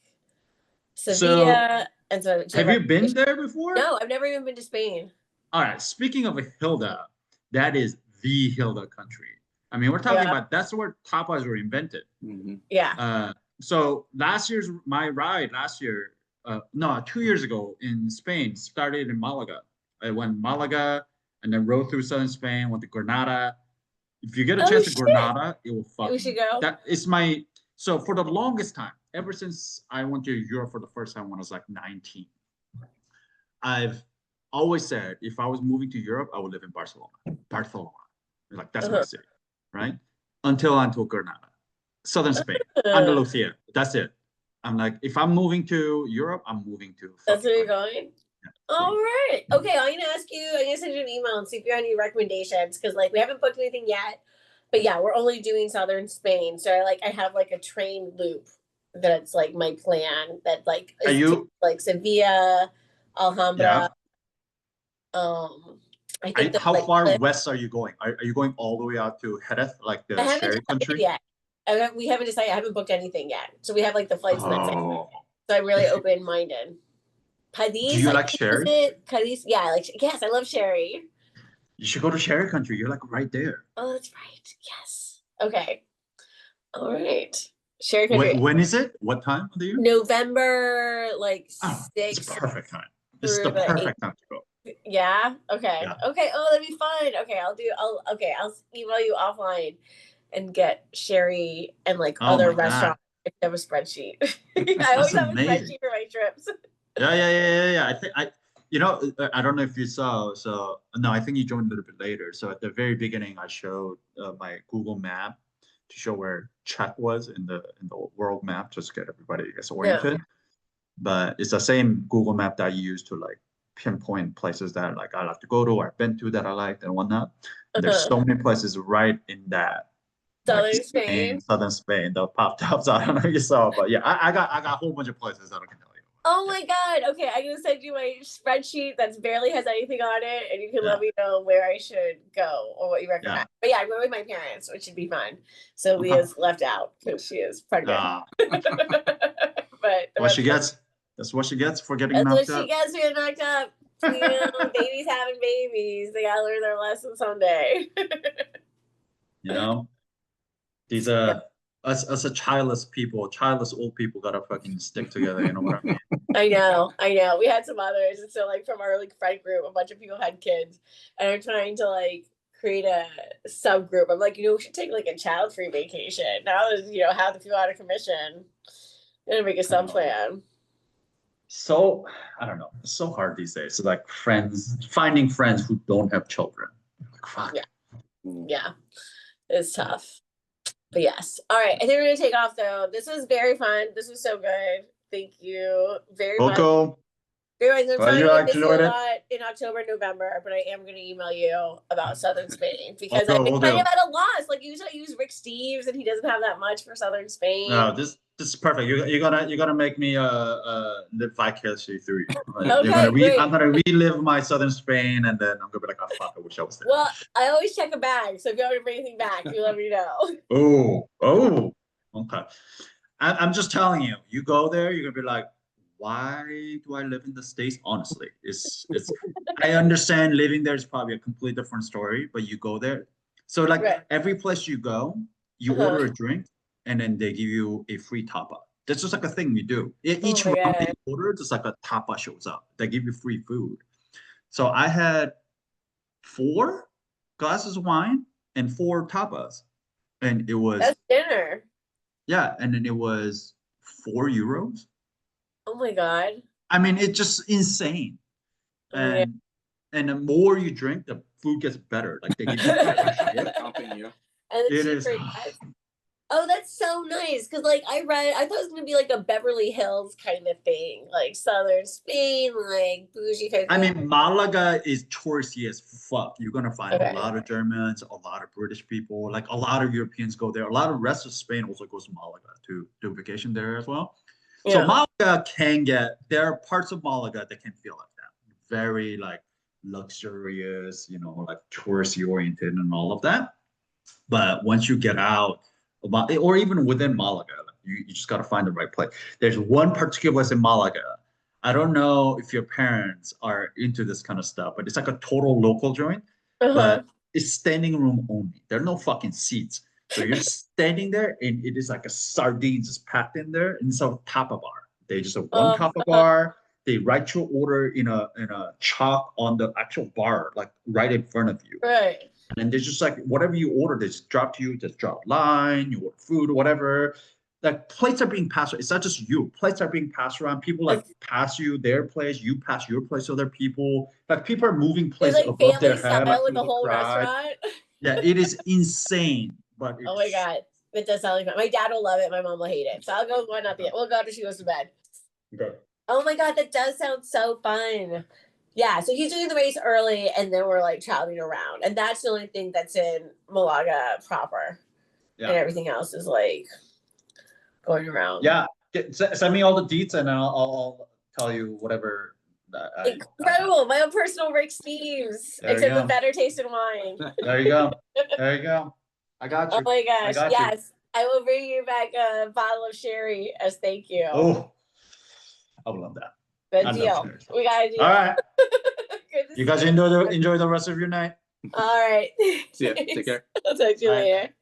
Sevilla. And so Have you been there before? No, I've never even been to Spain. All right. Speaking of a Hilda, that is the Hilda country. I mean, we're talking Yeah. about that's where tapas were invented. Mhm. Yeah. So my ride last year, 2 years ago in Spain started in Malaga. I went Malaga and then rode through southern Spain, went to Granada. If you get a Oh, chance to shit. Granada, it will fucking. We should go. That is so for the longest time, ever since I went to Europe for the first time when I was like 19, I've always said if I was moving to Europe, I would live in Barcelona. Like that's my city, right? Until Granada, southern Spain, Andalusia. That's it. I'm like, if I'm moving to Europe, I'm moving to. That's where you're Granada. going? Yeah. All right. Okay, I'm gonna send you an email and see if you have any recommendations because like we haven't booked anything yet. But yeah, we're only doing southern Spain. So I have like a train loop that's like my plan that like Are is you like Sevilla, Alhambra. I think How like, far west are you going? Are you going all the way out to Jerez, like the I haven't Sherry decided country? yet. We haven't decided. I haven't booked anything yet. So we have like the flights and that's it. Oh, So I'm really open-minded. Cadiz. do you like Sherry? Cadiz. Yeah, yes, I love Sherry. You should go to Sherry country. You're like right there. Oh, that's right. Yes. Okay. All right. Sherry country. When is it? What time of the year? November like Oh, 6th. it's a perfect time. It's through the the perfect time to go. Yeah. Okay. Yeah. Okay. Oh, that'd be fun. Okay. I'll email you offline and get Sherry and like Oh other my God. restaurants. I have a spreadsheet. I always have a amazing. spreadsheet for my trips. Yeah. I think I don't know if you saw. So no, I think you joined a little bit later. So at the very beginning, I showed my Google map to show where Czech was in the world map, just to get everybody oriented. Yeah. But it's the same Google map that I use to like pinpoint places that like I like to go to or I've been to that I liked and whatnot. And there's so many places right in that southern Spain that popped up. So I don't know if you saw, but yeah, I got a whole bunch of places that I can tell you. Oh my God. Okay, I'm gonna send you my spreadsheet that barely has anything on it, and you can let me know where I should go or what you recommend. Yeah. But yeah, I'm going with my parents, which should be fine. So Leah's left out because she is pregnant. But what she gets. That's what she gets for getting knocked up. That's what she gets for getting knocked up. You know, babies having babies. They gotta learn their lesson someday. You know, these us a childless old people gotta fucking stick together. You know what I mean? I know. We had some others, and so like from our like friend group, a bunch of people had kids, and I'm trying to like create a subgroup. I'm like, we should take like a child-free vacation. Now that half the people out of commission, I'm gonna make a sub plan. So I don't know. It's so hard these days. So like finding friends who don't have children. Like, fuck. Yeah, it's tough. But yes. All right. I think we're gonna take off though. This was very fun. This was so good. Thank you very much. Welcome. I'm trying to get this a lot in October, November, but I am going to email you about Southern Spain because I've been kind of at a loss. Like usually I use Rick Steves and he doesn't have that much for Southern Spain. No, this is perfect. You're gonna make me live vicariously through you. Okay, I'm gonna relive my Southern Spain, and then I'm gonna be like, oh fuck, I wish I was there. Well, I always check a bag, so if you want to bring anything back, you let me know. Oh, okay. I'm just telling you. You go there, you're gonna be like, why do I live in the States? Honestly, it's. I understand living there is probably a completely different story, but you go there. So like every place you go, you order a drink, and then they give you a free tapa. That's just like a thing you do. Each round they order, just like a tapa shows up. They give you free food. So I had 4 glasses of wine and 4 tapas, and it was. That's dinner. Yeah, and then it was €4. Oh my God. I mean, it's just insane. And the more you drink, the food gets better. Like they give you it is. Oh, that's so nice. Because like I thought it was gonna be like a Beverly Hills kind of thing, like Southern Spain, like bougie kind of thing. I mean, Malaga is touristy as fuck. You're gonna find a lot of Germans, a lot of British people, like a lot of Europeans go there. A lot of the rest of Spain also goes to Malaga to do vacation there as well. So Malaga there are parts of Malaga that can feel like that. Very like luxurious, like touristy oriented and all of that. But once you get out, or even within Malaga, you just got to find the right place. There's one particular place in Malaga. I don't know if your parents are into this kind of stuff, but it's like a total local joint, but it's standing room only. There are no fucking seats. So you're standing there, and it is like a sardines just packed in there, and it's a tapa bar. They just have one tapa bar. They write your order in a chalk on the actual bar, like right in front of you. Right. And then there's just like whatever you order, they just drop to you. Just drop line, you order food or whatever. Like plates are being passed around. It's not just you. Plates are being passed around. People like pass you their place. You pass your place to other people. Like people are moving plates like above their head. Like with the whole restaurant. Yeah, it is insane. But oh my God, it does sound like fun. My dad will love it. My mom will hate it. So I'll go one at the end. We'll go after she goes to bed. Okay. Oh my God, that does sound so fun. Yeah, so he's doing the race early, and then we're like traveling around, and that's the only thing that's in Malaga proper, and everything else is like going around. Yeah, send me all the deets, and I'll tell you whatever Incredible. My own personal Rick Steves, There you except go. with better taste in wine. There you go. There you go. I got you. Oh my gosh. got you. Yes. I will bring you back a bottle of sherry as thank you. Oh, I would love that. Good I love deal. sherry. We got a deal. All right. Good to You guys see enjoy the rest of your night. All right. See ya. Take care. I'll talk to you All right. later.